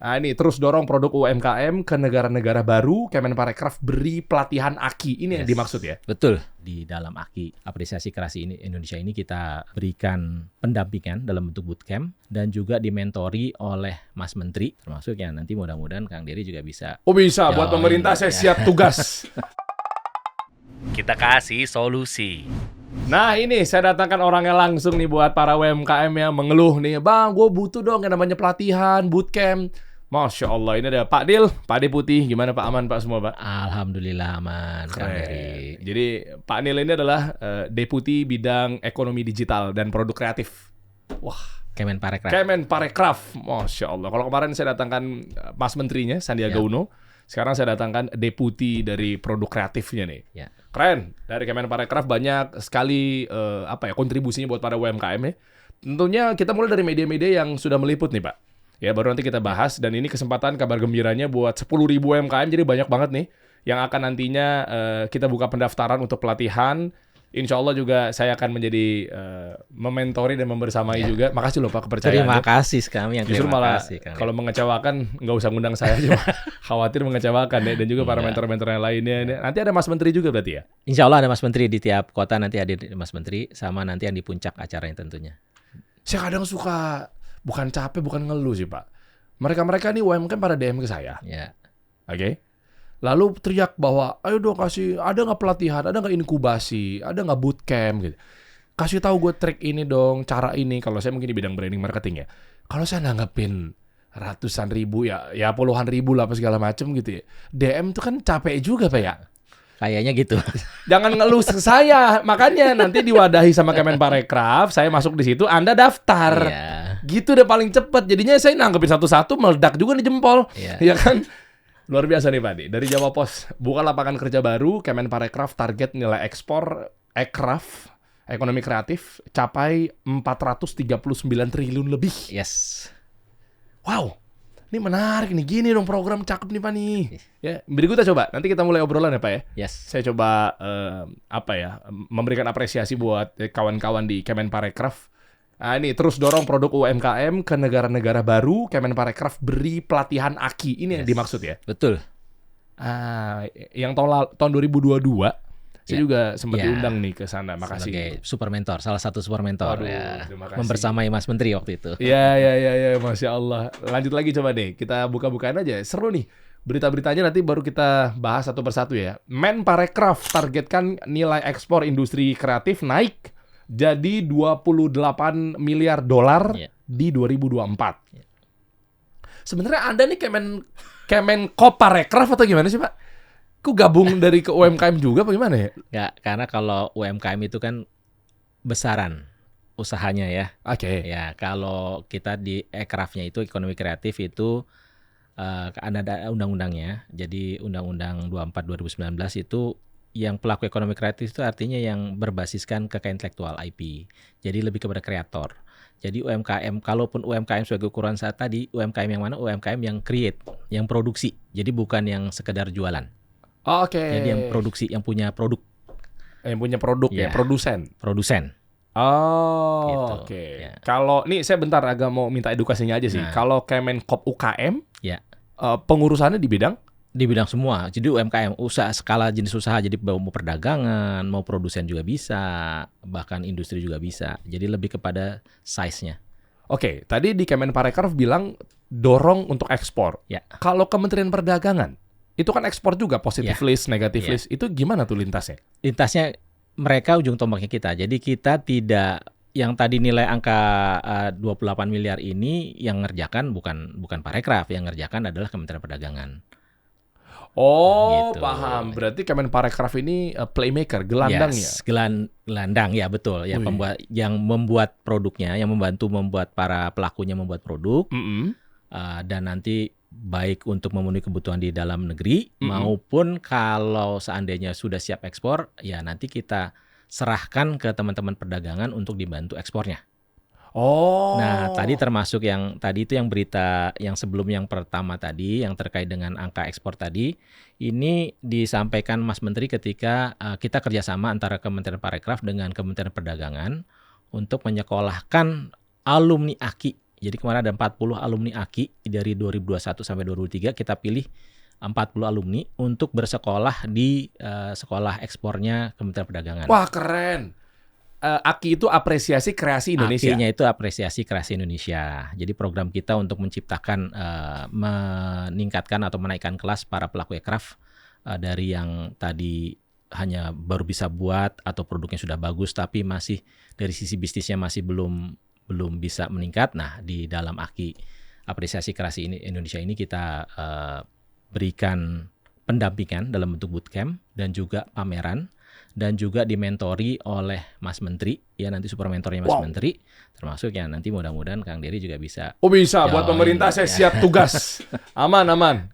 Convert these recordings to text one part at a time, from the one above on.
Nah, ini terus dorong produk UMKM ke negara-negara baru. Kemenparekraf beri pelatihan AKI. Ini yang dimaksud ya? Betul. Di dalam AKI, apresiasi kreasi ini Indonesia ini kita berikan pendampingan dalam bentuk bootcamp dan juga dimentori oleh Mas Menteri, termasuk yang nanti mudah-mudahan Kang Dery juga bisa. Oh bisa, buat pemerintah saya siap tugas. Kita kasih solusi. Nah ini saya datangkan orangnya langsung nih buat para UMKM yang mengeluh nih. Bang, gue butuh dong yang namanya pelatihan, bootcamp. Masya Allah, ini ada Pak Dil, Pak Deputi. Gimana Pak, aman Pak semua Pak? Alhamdulillah aman, Kang Dery. Jadi Pak Nil ini adalah Deputi Bidang Ekonomi Digital dan Produk Kreatif. Wah, Kemenparekraf. Masya Allah. Kalau kemarin saya datangkan Mas Menterinya, Sandiaga Uno. Sekarang saya datangkan Deputi dari Produk Kreatifnya nih. Ya. Keren. Dari Kemenparekraf banyak sekali kontribusinya buat para UMKM ya. Tentunya kita mulai dari media-media yang sudah meliput nih Pak. Ya, baru nanti kita bahas, dan ini kesempatan kabar gembiranya buat 10.000 UMKM, jadi banyak banget nih yang akan nantinya kita buka pendaftaran untuk pelatihan. Insya Allah juga saya akan menjadi mementori dan membersamai juga. Makasih loh Pak kepercayaan. Terima kasih kami yang justru malah kasih, kalau mengecewakan nggak usah ngundang saya aja. Khawatir mengecewakan ya, dan juga para mentor-mentor yang lainnya. Nanti ada Mas Menteri juga berarti ya? Insya Allah ada Mas Menteri di tiap kota, nanti hadir Mas Menteri, sama nanti yang di puncak acaranya tentunya. Saya kadang suka bukan capek, bukan ngeluh sih Pak. Mereka-mereka nih UMKM pada DM ke saya. Ya. Oke. Lalu teriak bahwa, ayo dong kasih, ada nggak pelatihan, ada nggak inkubasi, ada nggak bootcamp gitu. Kasih tahu gue trik ini dong, cara ini. Kalau saya mungkin di bidang branding marketing ya. Kalau saya nanggepin ratusan ribu ya puluhan ribu lah apa segala macem gitu ya. DM tuh kan capek juga Pak ya. Kayaknya gitu. Jangan ngeluh ke saya. Makanya nanti diwadahi sama Kemenparekraf, saya masuk di situ, Anda daftar. Iya. Gitu udah paling cepet. Jadinya saya nanggepin satu-satu, meledak juga nih jempol. Iya. Ya kan? Luar biasa nih Pak Di. Dari Jawa Pos, buka lapangan kerja baru, Kemenparekraf target nilai ekspor ekraf, ekonomi kreatif, capai 439 triliun lebih. Yes. Wow. Ini menarik nih, gini dong program cakep nih Pak nih. Ya, berikutnya coba, nanti kita mulai obrolan ya Pak ya. Yes. Saya coba memberikan apresiasi buat kawan-kawan di Kemenparekraf. Nah, ini terus dorong produk UMKM ke negara-negara baru. Kemenparekraf beri pelatihan AKI. Ini yang dimaksud ya? Betul. Yang tahun 2022 saya juga sempat diundang nih ke sana. Makasih. Sebagai super mentor, salah satu super mentor. Waduh, ya. terima kasih. Membersamai Mas Menteri waktu itu. Ya, Masya Allah. Lanjut lagi coba deh, kita buka-bukaan aja. Seru nih. Berita-beritanya nanti baru kita bahas satu persatu ya. Menparekraf targetkan nilai ekspor industri kreatif naik jadi 28 miliar dolar di 2024. Sebenarnya Anda nih Kemenkoparekraf atau gimana sih Pak? Kok gabung dari ke UMKM juga apa gimana ya? Nggak, karena kalau UMKM itu kan besaran usahanya ya. Oke. Ya, kalau kita di ekrafnya itu ekonomi kreatif itu ada undang-undangnya. Jadi Undang-Undang 24 2019 itu yang pelaku ekonomi kreatif itu artinya yang berbasiskan kekayaan intelektual IP. Jadi lebih kepada kreator. Jadi UMKM, kalaupun UMKM sebagai ukuran saat tadi, UMKM yang mana? UMKM yang create, yang produksi. Jadi bukan yang sekedar jualan. Oke. Jadi yang produksi, yang punya produk. Yang punya produk ya, produsen. Oh, gitu. Oke. Ya. Kalau nih saya bentar agak mau minta edukasinya aja sih. Kalau Kemenkop UKM, pengurusannya di bidang? Di bidang semua. Jadi UMKM, usaha skala jenis usaha. Jadi mau perdagangan, mau produsen juga bisa, bahkan industri juga bisa. Jadi lebih kepada size-nya. Oke, tadi di Kemenparekraf bilang dorong untuk ekspor. Ya. Kalau Kementerian Perdagangan, itu kan ekspor juga, positive list, negative list. Itu gimana tuh lintasnya? Lintasnya mereka ujung tombaknya kita. Jadi kita tidak, yang tadi nilai angka 28 miliar ini yang ngerjakan bukan Parekraf, yang ngerjakan adalah Kementerian Perdagangan. Oh, gitu. Paham. Berarti Kemenparekraf ini playmaker, gelandang ya? Gelandang ya, betul. Ya, yang membuat produknya, yang membuat para pelakunya membuat produk. Dan nanti baik untuk memenuhi kebutuhan di dalam negeri maupun kalau seandainya sudah siap ekspor, ya nanti kita serahkan ke teman-teman perdagangan untuk dibantu ekspornya. Oh. Nah, tadi termasuk yang tadi itu yang berita yang sebelum yang pertama tadi yang terkait dengan angka ekspor tadi, ini disampaikan Mas Menteri ketika kita kerjasama antara Kementerian Parekraf dengan Kementerian Perdagangan untuk menyekolahkan alumni AKI Jadi kemarin ada 40 alumni AKI dari 2021 sampai 2023, kita pilih 40 alumni untuk bersekolah di sekolah ekspornya Kementerian Perdagangan. Wah, keren. AKI itu apresiasi kreasi Indonesia. AKI-nya itu apresiasi kreasi Indonesia. Jadi program kita untuk menciptakan, meningkatkan atau menaikkan kelas para pelaku aircraft dari yang tadi hanya baru bisa buat atau produknya sudah bagus tapi masih dari sisi bisnisnya masih belum bisa meningkat. Nah, di dalam AKI apresiasi kreasi Indonesia ini kita berikan pendampingan dalam bentuk bootcamp dan juga pameran. Dan juga dimentori oleh Mas Menteri, ya nanti super mentornya Mas Menteri, termasuk ya nanti mudah-mudahan Kang Dery juga bisa. Oh bisa, buat pemerintah saya siap tugas. Aman.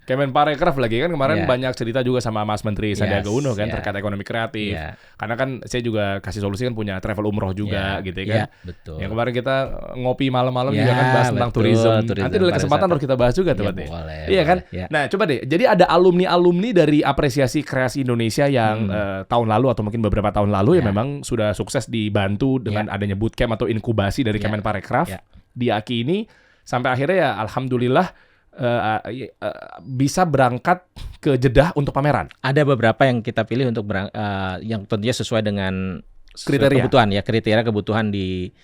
Kemenparekraf lagi kan kemarin banyak cerita juga sama Mas Menteri Sandiaga Uno kan terkait ekonomi kreatif. Karena kan saya juga kasih solusi kan punya travel umroh juga gitu kan. Betul. Yang kemarin kita ngopi malam-malam juga kan bahas tentang tourism. Nanti ada kesempatan harus kita bahas juga teman-teman. Iya kan? Nah coba deh, jadi ada alumni-alumni dari apresiasi kreasi Indonesia yang tahun lalu atau mungkin beberapa tahun lalu ya memang sudah sukses dibantu dengan adanya bootcamp atau inkubasi dari Kemenparekraf di AKI ini sampai akhirnya ya alhamdulillah bisa berangkat ke Jeddah untuk pameran. Ada beberapa yang kita pilih untuk yang tentunya sesuai dengan kriteria kebutuhan di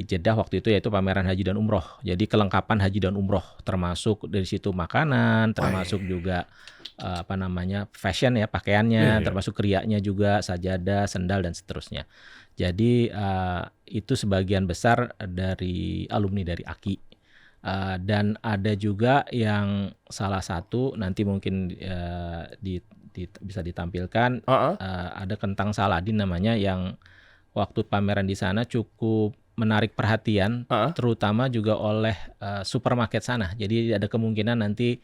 Jeddah waktu itu, yaitu pameran haji dan umroh. Jadi kelengkapan haji dan umroh termasuk dari situ makanan, termasuk juga fashion ya, pakaiannya, termasuk kriaknya juga, sajadah, sendal dan seterusnya. Jadi itu sebagian besar dari alumni dari AKI. Dan ada juga yang salah satu nanti mungkin bisa ditampilkan, ada kentang Saladin namanya, yang waktu pameran di sana cukup menarik perhatian, terutama juga oleh supermarket sana. Jadi ada kemungkinan nanti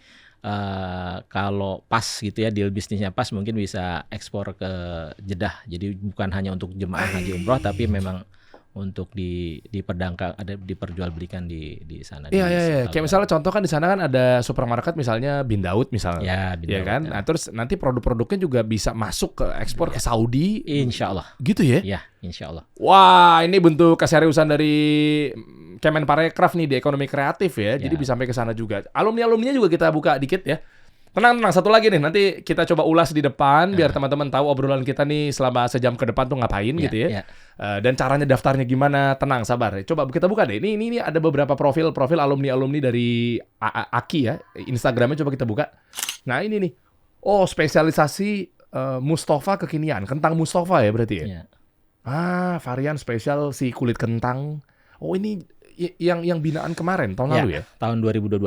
kalau pas gitu ya, deal bisnisnya pas, mungkin bisa ekspor ke Jeddah. Jadi bukan hanya untuk jemaah haji umroh, tapi memang untuk diperjualbelikan di sana. Iya. Kayak misalnya contoh kan di sana kan ada supermarket misalnya Bin Daud misalnya. Ya kan? Nah, terus nanti produk-produknya juga bisa masuk ke ekspor ke Saudi. Insya Allah. Gitu ya? Iya, insya Allah. Wah, ini bentuk keseriusan dari Kemenparekraf nih di ekonomi kreatif ya. Jadi bisa sampai ke sana juga. Alumni-alumninya juga kita buka dikit ya. Tenang, satu lagi nih, nanti kita coba ulas di depan biar teman-teman tahu obrolan kita nih selama sejam ke depan tuh ngapain gitu ya. Dan caranya daftarnya gimana, tenang, sabar. Coba kita buka deh. Ini ada beberapa profil alumni dari AKI ya. Instagramnya coba kita buka. Nah ini nih. Oh, spesialisasi Mustafa kekinian. Kentang Mustafa ya berarti ya? Varian spesial si kulit kentang. Oh ini yang binaan kemarin, tahun lalu ya? Tahun 2022.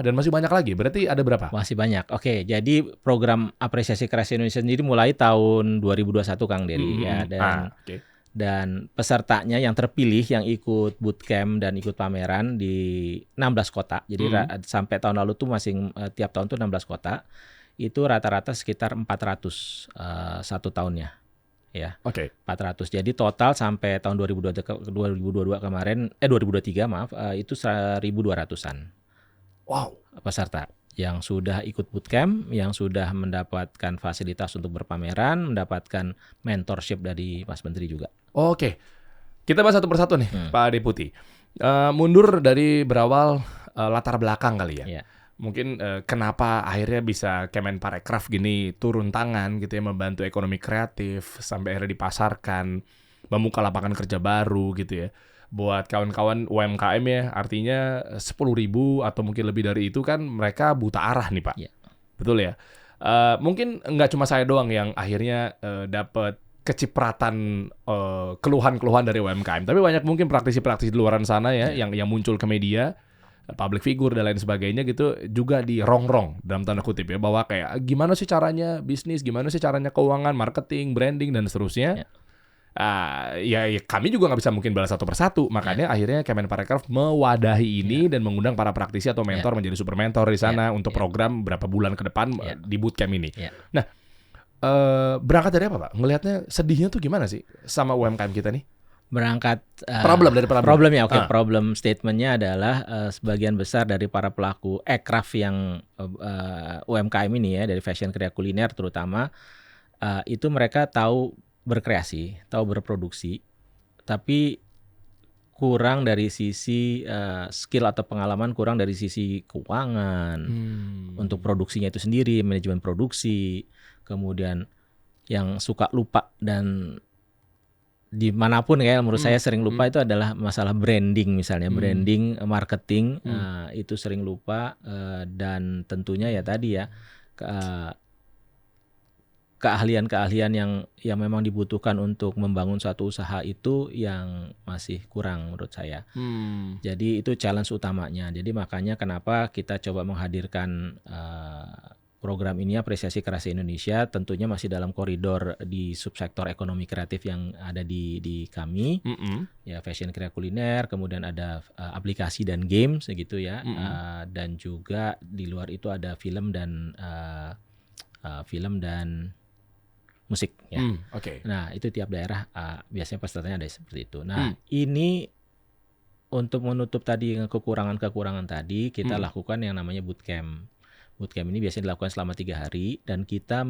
Dan masih banyak lagi. Berarti ada berapa? Masih banyak. Oke, jadi program apresiasi kreasi Indonesia sendiri mulai tahun 2021 Kang Dery ya, dan pesertanya yang terpilih yang ikut bootcamp dan ikut pameran di 16 kota. Jadi sampai tahun lalu tuh tiap tahun tuh 16 kota. Itu rata-rata sekitar 400 satu tahunnya. Ya. 400. Jadi total sampai tahun 2023 kemarin 2023 itu 1.200-an. Wow, peserta yang sudah ikut bootcamp, yang sudah mendapatkan fasilitas untuk berpameran, mendapatkan mentorship dari Mas Menteri juga. Oke. Kita bahas satu persatu nih, Pak Deputi. Mundur dari berawal latar belakang kali ya. Mungkin kenapa akhirnya bisa Kemenparekraf gini turun tangan gitu ya, membantu ekonomi kreatif sampai akhirnya dipasarkan, membuka lapangan kerja baru gitu ya. Buat kawan-kawan UMKM ya, artinya 10.000 atau mungkin lebih dari itu kan mereka buta arah nih Pak. Betul ya? Mungkin nggak cuma saya doang yang akhirnya dapat kecipratan keluhan-keluhan dari UMKM, tapi banyak mungkin praktisi-praktisi di luar sana ya yang muncul ke media, public figure dan lain sebagainya gitu, juga dirongrong dalam tanda kutip ya, bahwa kayak gimana sih caranya bisnis, gimana sih caranya keuangan, marketing, branding dan seterusnya. Ya kami juga nggak bisa mungkin balas satu persatu, makanya akhirnya Kemenparekraf mewadahi ini dan mengundang para praktisi atau mentor menjadi super mentor di sana untuk program berapa bulan ke depan di bootcamp ini. Nah, berangkat dari apa Pak? Ngelihatnya sedihnya tuh gimana sih sama UMKM kita nih? Berangkat problemnya. Problem statementnya adalah sebagian besar dari para pelaku aircraft yang UMKM ini ya, dari fashion kriya kuliner terutama, itu mereka tahu berkreasi, tahu berproduksi, tapi kurang dari sisi skill atau pengalaman, kurang dari sisi keuangan, untuk produksinya itu sendiri, manajemen produksi, kemudian yang suka lupa dan dimanapun ya menurut saya sering lupa itu adalah masalah branding misalnya, branding, marketing, itu sering lupa, dan tentunya ya tadi ya keahlian-keahlian yang memang dibutuhkan untuk membangun suatu usaha itu yang masih kurang menurut saya. Jadi itu challenge utamanya. Jadi makanya kenapa kita coba menghadirkan program ini, Apresiasi Kreasi Indonesia, tentunya masih dalam koridor di subsektor ekonomi kreatif yang ada di kami, ya fashion, kreatif, kuliner, kemudian ada aplikasi dan games gitu ya, dan juga di luar itu ada film dan musik ya. Nah itu tiap daerah biasanya pesertanya ada seperti itu. Nah ini untuk menutup tadi kekurangan-kekurangan tadi, kita lakukan yang namanya bootcamp. Bootcamp ini biasanya dilakukan selama 3 hari dan kita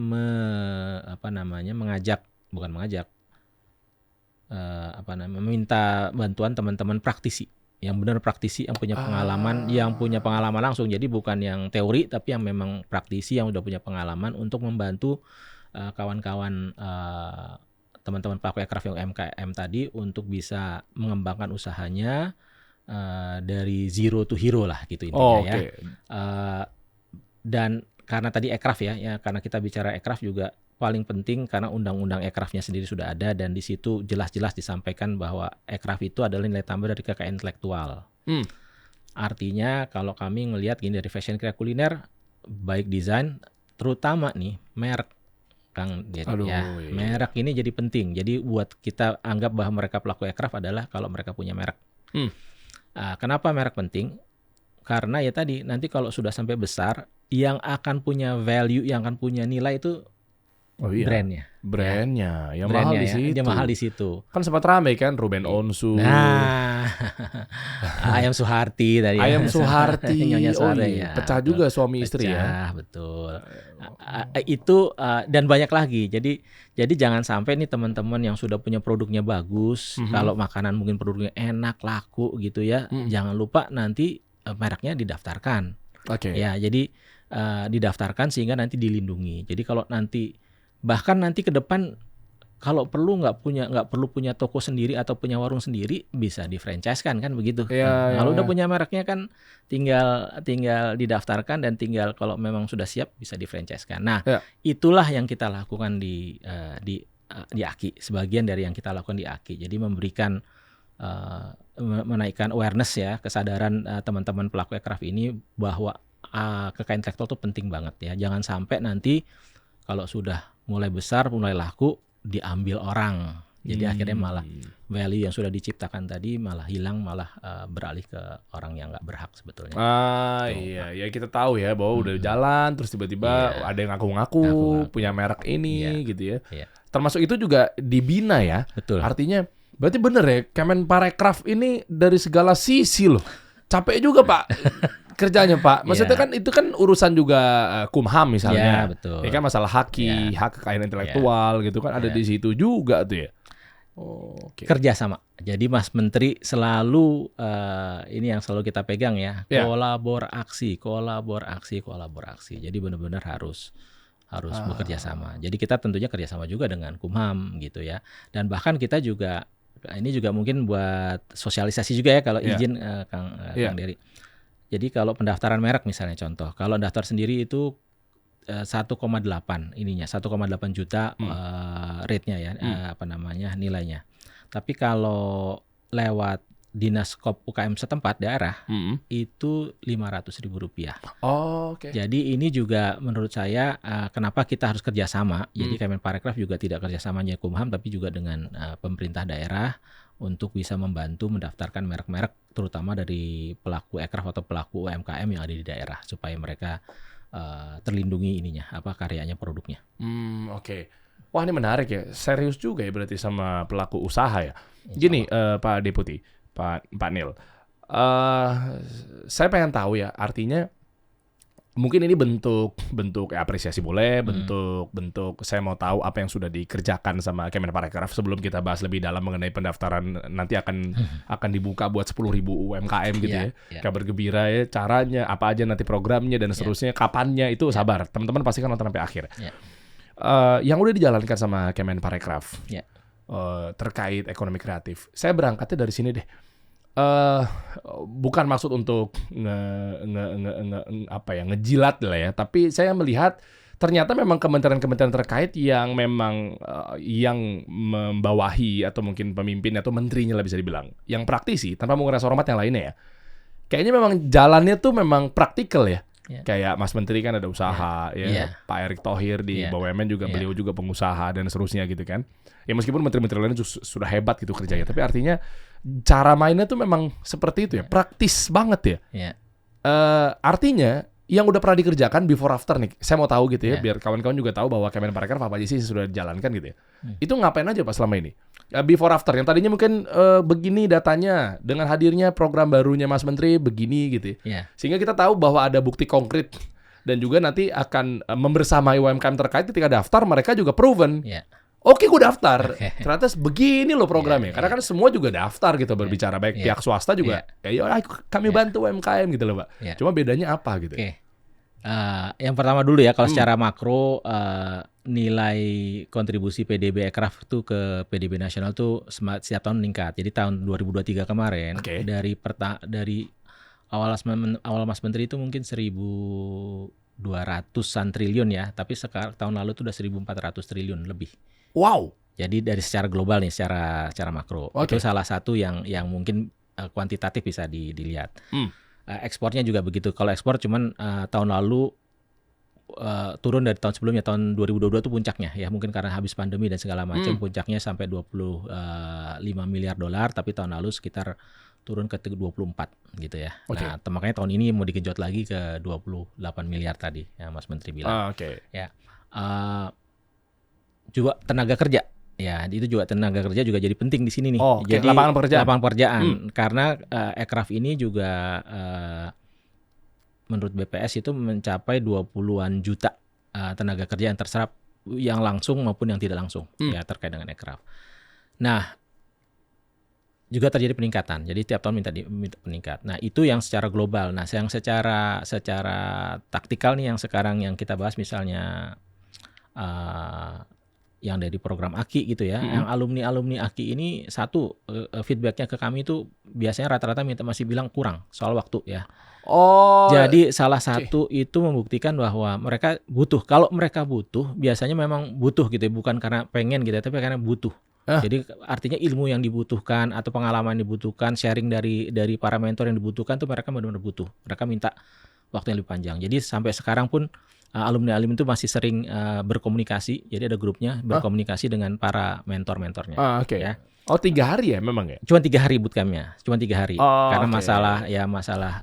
meminta bantuan teman-teman praktisi yang benar praktisi, yang punya pengalaman langsung. Jadi bukan yang teori tapi yang memang praktisi yang udah punya pengalaman untuk membantu kawan-kawan teman-teman pelaku aircraft yang UMKM tadi untuk bisa mengembangkan usahanya dari zero to hero lah gitu intinya ya. Dan karena tadi aircraft ya karena kita bicara aircraft juga paling penting karena undang-undang aircraftnya sendiri sudah ada dan di situ jelas-jelas disampaikan bahwa aircraft itu adalah nilai tambah dari kekayaan intelektual. Artinya kalau kami ngelihat gini dari fashion, kreatif, kuliner, baik desain, terutama nih merek, Kang Dian, merek ini jadi penting. Jadi buat kita anggap bahwa mereka pelaku aircraft adalah kalau mereka punya merek. Kenapa merek penting? Karena ya tadi nanti kalau sudah sampai besar, yang akan punya value, yang akan punya nilai itu brandnya yang mahal di situ. Dia mahal di situ. Kan sempat ramai kan Ruben Onsu. Nah, Ayam Suharti tadi. Ayam Suharti. Nyonya Suharti ya. Pecah juga suami istri ya. Betul. Itu dan banyak lagi. Jadi jangan sampai nih teman-teman yang sudah punya produknya bagus, kalau makanan mungkin produknya enak, laku gitu ya, jangan lupa nanti mereknya didaftarkan. Ya, jadi didaftarkan sehingga nanti dilindungi. Jadi kalau nanti bahkan nanti ke depan kalau perlu nggak perlu punya toko sendiri atau punya warung sendiri, bisa di-franchise-kan kan begitu. Kalau udah punya mereknya kan tinggal didaftarkan dan tinggal kalau memang sudah siap bisa di-franchise-kan. Nah, itulah yang kita lakukan di AKI, sebagian dari yang kita lakukan di AKI. Jadi memberikan menaikkan awareness ya, kesadaran teman-teman pelaku aircraft ini bahwa kekayaan intelektual itu penting banget ya. Jangan sampai nanti kalau sudah mulai besar, mulai laku, diambil orang. Jadi akhirnya malah value yang sudah diciptakan tadi malah hilang, malah beralih ke orang yang nggak berhak sebetulnya. Iya, kita tahu ya bahwa udah jalan, terus tiba-tiba ada yang ngaku-ngaku punya merek ini gitu ya. Termasuk itu juga dibina ya. Betul. Artinya berarti bener ya, Kemenparekraf ini dari segala sisi loh. Capek juga Pak kerjanya Pak. Maksudnya kan itu kan urusan juga Kumham misalnya. Betul. Ya kan masalah hak kekayaan intelektual gitu kan ada di situ juga tuh ya. Kerjasama. Jadi Mas Menteri selalu ini yang selalu kita pegang ya. Kolaborasi. Jadi benar-benar harus bekerja sama. Jadi kita tentunya kerjasama juga dengan Kumham gitu ya. Dan bahkan kita juga ini juga mungkin buat sosialisasi juga ya kalau izin Kang Dery. Jadi kalau pendaftaran merek misalnya contoh, kalau daftar sendiri itu 1,8 ininya, 1,8 juta rate-nya ya, nilainya. Tapi kalau lewat Dinas Kop UKM setempat daerah itu Rp500.000. Jadi ini juga menurut saya kenapa kita harus kerjasama. Jadi Kemenparekraf juga tidak kerjasama hanya Kumham tapi juga dengan pemerintah daerah untuk bisa membantu mendaftarkan merek-merek terutama dari pelaku aircraft atau pelaku UMKM yang ada di daerah supaya mereka terlindungi karyanya, produknya. Wah ini menarik ya, serius juga ya berarti sama pelaku usaha ya. Gini Pak Deputi, Pak Nil, saya pengen tahu ya, artinya mungkin ini bentuk apresiasi boleh, bentuk saya mau tahu apa yang sudah dikerjakan sama Kemenparekraf sebelum kita bahas lebih dalam mengenai pendaftaran nanti akan dibuka buat 10.000 UMKM gitu ya. Kabar gembira ya, caranya apa aja nanti programnya dan seterusnya, kapannya itu sabar. Teman-teman pasti kan nonton sampai akhir. Yang udah dijalankan sama Kemenparekraf terkait ekonomi kreatif. Saya berangkatnya dari sini deh. Bukan maksud untuk ngejilat lah ya, tapi saya melihat ternyata memang kementerian-kementerian terkait yang memang yang membawahi atau mungkin pemimpin atau menterinya lah bisa dibilang, yang praktisi tanpa menguras hormat yang lainnya ya. Kayaknya memang jalannya tuh memang praktikal ya. Kayak Mas Menteri kan ada usaha Pak Erick Thohir di BUMN juga beliau juga pengusaha dan seterusnya gitu kan. Ya meskipun menteri-menteri lainnya sudah hebat gitu kerjanya, tapi artinya cara mainnya tuh memang seperti itu ya, praktis banget ya. Artinya yang udah pernah dikerjakan before after nih, saya mau tahu gitu ya, biar kawan-kawan juga tahu bahwa Kemenparekraf apa aja sih sudah dijalankan gitu ya. Itu ngapain aja Pak selama ini? Before after, yang tadinya mungkin begini datanya, dengan hadirnya program barunya Mas Menteri begini gitu ya. Sehingga kita tahu bahwa ada bukti konkret dan juga nanti akan membersamai UMKM terkait ketika daftar mereka juga proven. Oke, gue daftar. Ternyata begini loh programnya. Karena kan semua juga daftar gitu berbicara, baik pihak swasta juga. Kami bantu UMKM gitu loh, Pak. Cuma bedanya apa gitu? Yang pertama dulu ya, kalau secara makro nilai kontribusi PDB Ekraf itu ke PDB nasional tuh setiap tahun meningkat. Jadi tahun 2023 kemarin dari awal Mas Menteri itu mungkin 1.200-an triliun ya, tapi sekarang tahun lalu itu udah 1.400 triliun lebih. Wow. Jadi dari secara global nih, secara makro. Itu salah satu yang mungkin kuantitatif bisa dilihat. Ekspornya juga begitu. Kalau ekspor cuman tahun lalu turun dari tahun sebelumnya, tahun 2022 itu puncaknya ya, mungkin karena habis pandemi dan segala macam, puncaknya sampai 25 miliar dolar, tapi tahun lalu sekitar turun ke 24 gitu ya. Nah, makanya tahun ini mau dikejut lagi ke 28 miliar tadi yang Mas Menteri bilang. Ya. Juga tenaga kerja. Ya, itu juga tenaga kerja juga jadi penting di sini nih. Jadi lapangan pekerjaan. Karena Ekraf ini juga menurut BPS itu mencapai 20-an juta tenaga kerja yang terserap, yang langsung maupun yang tidak langsung ya terkait dengan Ekraf. Nah, juga terjadi peningkatan. Jadi tiap tahun minta peningkat. Nah, itu yang secara global. Nah, yang secara taktikal nih yang sekarang yang kita bahas, misalnya yang dari program AKI gitu ya, yang alumni AKI ini satu feedbacknya ke kami itu biasanya rata-rata masih bilang kurang soal waktu ya. Jadi salah satu itu membuktikan bahwa mereka butuh. Kalau mereka butuh, biasanya memang butuh gitu ya, bukan karena pengen gitu ya, tapi karena butuh. Jadi artinya ilmu yang dibutuhkan atau pengalaman yang dibutuhkan, sharing dari para mentor yang dibutuhkan tuh mereka benar-benar butuh. Mereka minta waktu yang lebih panjang. Jadi sampai sekarang pun alumni itu masih sering berkomunikasi. Jadi ada grupnya berkomunikasi dengan para mentor-mentornya. Ya. 3 hari ya memang ya? Cuma 3 hari bootcampnya, cuma 3 hari. Karena masalah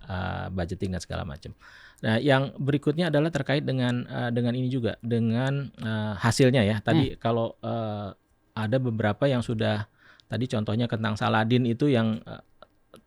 budgeting dan segala macam. Nah, yang berikutnya adalah terkait dengan ini juga, dengan hasilnya ya. Tadi kalau ada beberapa yang sudah, tadi contohnya kentang Saladin itu yang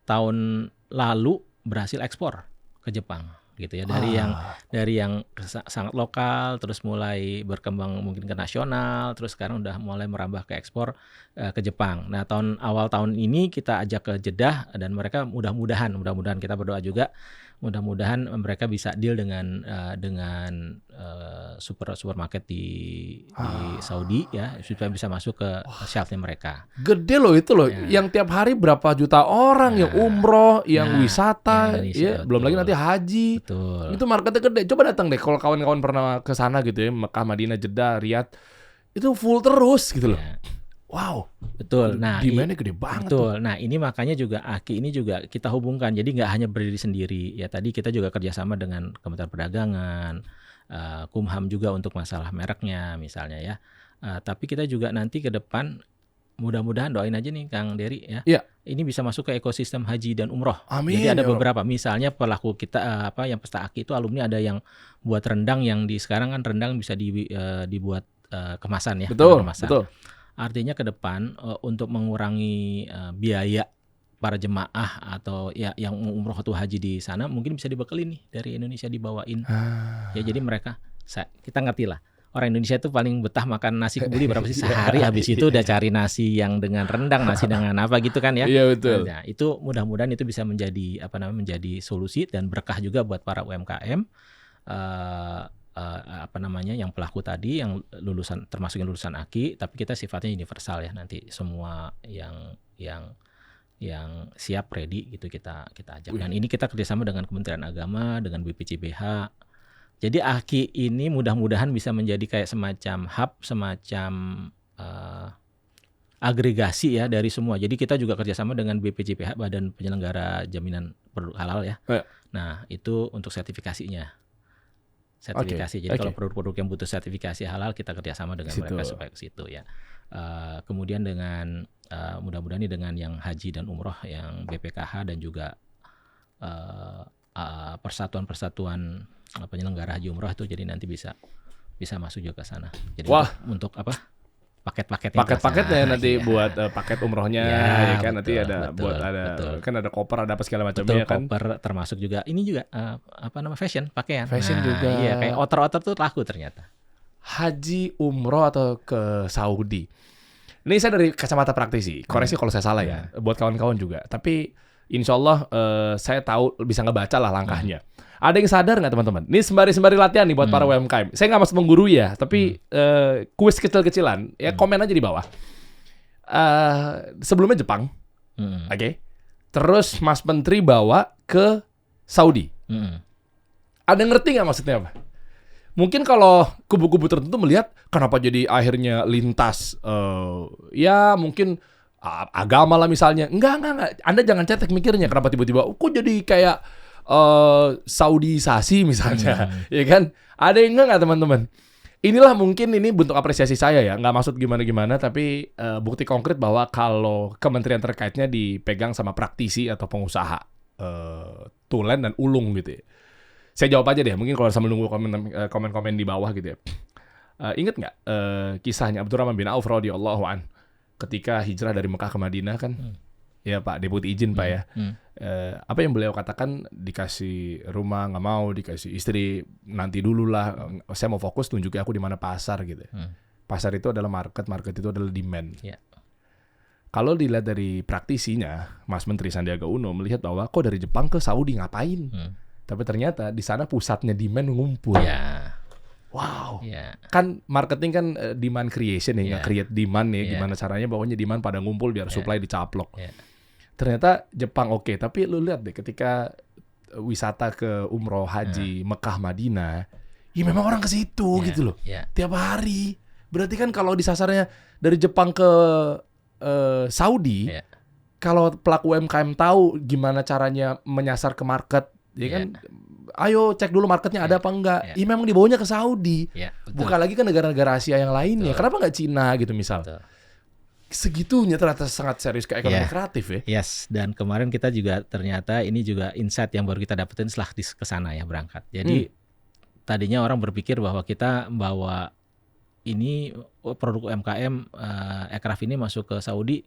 tahun lalu berhasil ekspor ke Jepang gitu ya, dari yang sangat lokal terus mulai berkembang mungkin ke nasional, terus sekarang udah mulai merambah ke ekspor ke Jepang. Nah, awal tahun ini kita ajak ke Jeddah dan mereka mudah-mudahan kita berdoa juga, mudah-mudahan mereka bisa deal dengan supermarket di Saudi ya, supaya bisa masuk ke shelf-nya mereka. Gede loh itu loh, yang tiap hari berapa juta orang yang umroh, yang wisata, belum lagi nanti haji. Betul. Itu marketnya gede. Coba datang deh kalau kawan-kawan pernah ke sana gitu ya, Mekah, Madinah, Jeddah, Riyadh. Itu full terus gitu loh. Wow, betul. Nah, demand-nya gede banget. Betul. Nah, ini makanya juga AKI ini juga kita hubungkan. Jadi nggak hanya berdiri sendiri. Ya, tadi kita juga kerjasama dengan Kementerian Perdagangan, Kumham juga untuk masalah mereknya misalnya ya. Tapi kita juga nanti ke depan, mudah-mudahan doain aja nih Kang Dery ya. Ini bisa masuk ke ekosistem haji dan umroh. Amin. Jadi ada beberapa, misalnya pelaku kita yang peserta AKI itu alumni, ada yang buat rendang, yang sekarang kan rendang bisa dibuat kemasan ya. Betul. Artinya ke depan untuk mengurangi biaya para jemaah atau ya yang umroh atau haji di sana mungkin bisa dibekelin nih dari Indonesia dibawain. Ya jadi mereka kita ngerti lah. Orang Indonesia itu paling betah makan nasi kebuli berapa sih sehari, habis itu udah cari nasi yang dengan rendang, nasi dengan apa gitu kan ya. Iya betul. Nah, itu mudah-mudahan itu bisa menjadi menjadi solusi dan berkah juga buat para UMKM yang pelaku tadi yang lulusan termasuk yang lulusan AKI, tapi kita sifatnya universal ya, nanti semua yang siap ready gitu kita ajak. Dan ini kita kerjasama dengan Kementerian Agama, dengan BPCBH. Jadi AKI ini mudah-mudahan bisa menjadi kayak semacam hub, semacam agregasi ya dari semua. Jadi kita juga kerjasama dengan BPCBH, Badan Penyelenggara Jaminan Produk Halal ya. Nah itu untuk sertifikasinya. Jadi kalau produk-produk yang butuh sertifikasi halal kita kerjasama dengan mereka supaya ke situ ya. Kemudian dengan mudah-mudahan ini dengan yang haji dan umroh yang BPKH dan juga persatuan-persatuan penyelenggara haji umroh itu jadi nanti bisa masuk juga ke sana. Jadi untuk paket-paketnya nanti buat paket umrohnya ya kan, nanti ada kan ada koper, ada apa segala macamnya kan. Koper termasuk juga ini juga fashion pakaian. Fashion juga. Iya, kayak outer tuh laku ternyata. Haji umroh atau ke Saudi. Ini saya dari kacamata praktisi. Koreksi kalau saya salah ya. Buat kawan-kawan juga. Tapi insya Allah saya tahu bisa ngebaca lah langkahnya. Ada yang sadar nggak teman-teman? Ini sembari latihan nih buat para UMKM. Saya nggak maksud menggurui ya, tapi kuis kecil-kecilan. Ya komen aja di bawah. Sebelumnya Jepang, oke. Terus Mas Menteri bawa ke Saudi. Ada ngerti nggak maksudnya apa? Mungkin kalau kubu-kubu tertentu melihat kenapa jadi akhirnya lintas, ya mungkin agama lah misalnya. Enggak. Anda jangan cetek mikirnya kenapa tiba-tiba kok jadi kayak Saudisasi misalnya, ya kan? Ada yang enggak teman-teman? Inilah mungkin ini bentuk apresiasi saya ya, nggak maksud gimana-gimana, tapi bukti konkret bahwa kalau kementerian terkaitnya dipegang sama praktisi atau pengusaha tulen dan ulung gitu ya. Saya jawab aja deh, mungkin kalau sambil nunggu komen-komen di bawah gitu ya. Ingat nggak kisahnya Abdurrahman bin Auf radhiyallahu an ketika hijrah dari Mekah ke Madinah kan? Ya Pak, deputi izin Pak ya. Apa yang beliau katakan, dikasih rumah nggak mau, dikasih istri nanti dulu lah. Saya mau fokus, tunjukin aku di mana pasar gitu. Pasar itu adalah market itu adalah demand. Kalau dilihat dari praktisinya, Mas Menteri Sandiaga Uno melihat bahwa kok dari Jepang ke Saudi ngapain? Tapi ternyata di sana pusatnya demand ngumpul. Wow. Kan marketing kan demand creation ya, create demand ya, gimana caranya pokoknya demand pada ngumpul biar supply dicaplok. Ternyata Jepang oke, tapi lu lihat deh ketika wisata ke umroh haji Mekah Madinah, ya memang orang ke situ gitu loh. Tiap hari. Berarti kan kalau disasarnya dari Jepang ke Saudi, kalau pelaku UMKM tahu gimana caranya menyasar ke market, ya kan, ayo cek dulu marketnya ada apa enggak. Ya memang dibawanya ke Saudi. Bukan lagi ke negara-negara Asia yang lainnya. Kenapa nggak Cina gitu misal? Segitunya ternyata sangat serius ke ekonomi kreatif ya. Yes, dan kemarin kita juga ternyata ini juga insight yang baru kita dapetin setelah ke sana ya berangkat. Jadi tadinya orang berpikir bahwa kita bawa ini produk UMKM aircraft ini masuk ke Saudi,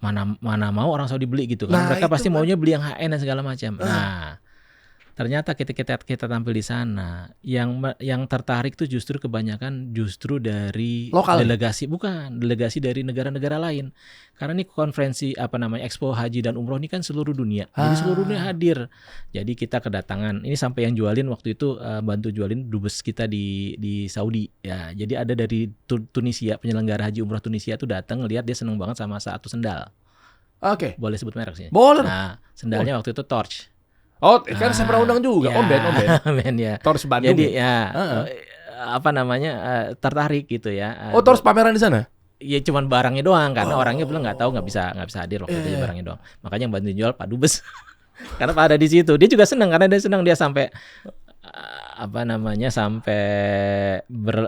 mana mau orang Saudi beli gitu kan. Mereka pasti maunya beli yang HN dan segala macam. Nah, ternyata kita tampil di sana, yang tertarik tuh justru kebanyakan dari lokal, delegasi dari negara-negara lain. Karena ini konferensi Expo Haji dan Umroh ini kan seluruh dunia. Jadi seluruh dunia hadir. Jadi kita kedatangan, ini sampai yang jualin waktu itu bantu jualin dubes kita di Saudi ya. Jadi ada dari Tunisia, penyelenggara Haji Umroh Tunisia tuh datang ngelihat, dia seneng banget sama satu sendal. Boleh sebut merek sih? Boleh. Nah, sendalnya waktu itu Torch. Oh, kan saya pernah undang juga, Om Ben ya. Torch Bandung. Jadi tertarik gitu ya. Oh, Torch pameran di sana? Ya cuman barangnya doang, karena orangnya bilang nggak bisa hadir waktu itu, barangnya doang. Makanya yang bantu jual Pak Dubes. Karena Pak ada di situ. Dia juga senang, karena dia senang, dia sampai sampai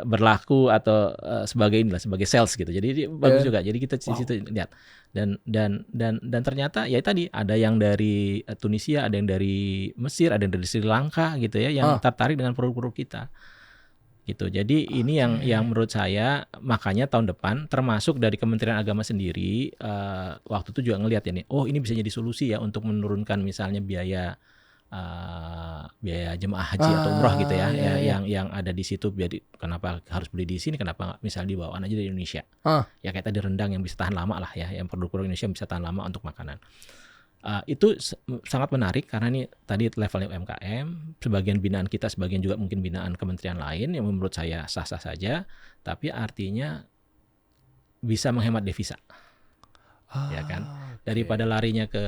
berlaku atau sebagai sales gitu. Jadi bagus juga. Jadi kita di situ lihat. Dan ternyata ya tadi ada yang dari Tunisia, ada yang dari Mesir, ada yang dari Sri Lanka gitu ya, yang tertarik dengan produk-produk kita. gitu. Jadi ini yang menurut saya makanya tahun depan termasuk dari Kementerian Agama sendiri waktu itu juga ngelihat ya nih, oh ini bisa jadi solusi ya untuk menurunkan misalnya biaya jemaah haji atau umroh gitu ya, yang ada di situ. Jadi kenapa harus beli di sini, kenapa nggak misalnya dibawaan aja dari Indonesia. Ya kayak tadi rendang yang bisa tahan lama lah ya, yang produk-produk Indonesia yang bisa tahan lama untuk makanan. Itu sangat menarik karena ini tadi levelnya UMKM, sebagian binaan kita, sebagian juga mungkin binaan kementerian lain yang menurut saya sah-sah saja, tapi artinya bisa menghemat devisa. Ya kan, daripada larinya ke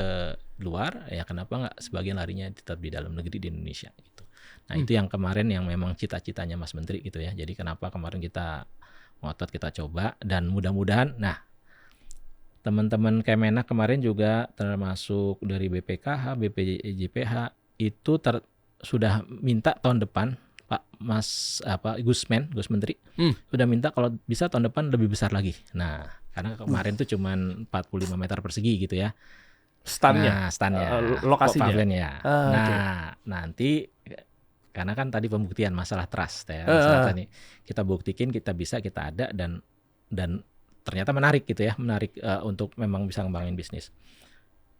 luar, ya kenapa nggak sebagian larinya tetap di dalam negeri di Indonesia gitu. Nah itu yang kemarin yang memang cita-citanya Mas Menteri gitu ya. Jadi kenapa kemarin kita ngotot, kita coba, dan mudah-mudahan, nah teman-teman Kemenak kemarin juga termasuk dari BPKH, BPJPH itu sudah minta tahun depan Gus Menteri sudah minta kalau bisa tahun depan lebih besar lagi. Nah, karena kemarin tuh cuman 45 meter persegi gitu ya. Standnya, lokasinya. Ya. Nanti karena kan tadi pembuktian masalah trust ya, masalah tadi kita buktikan kita bisa, kita ada dan ternyata menarik gitu ya, untuk memang bisa ngembangin bisnis.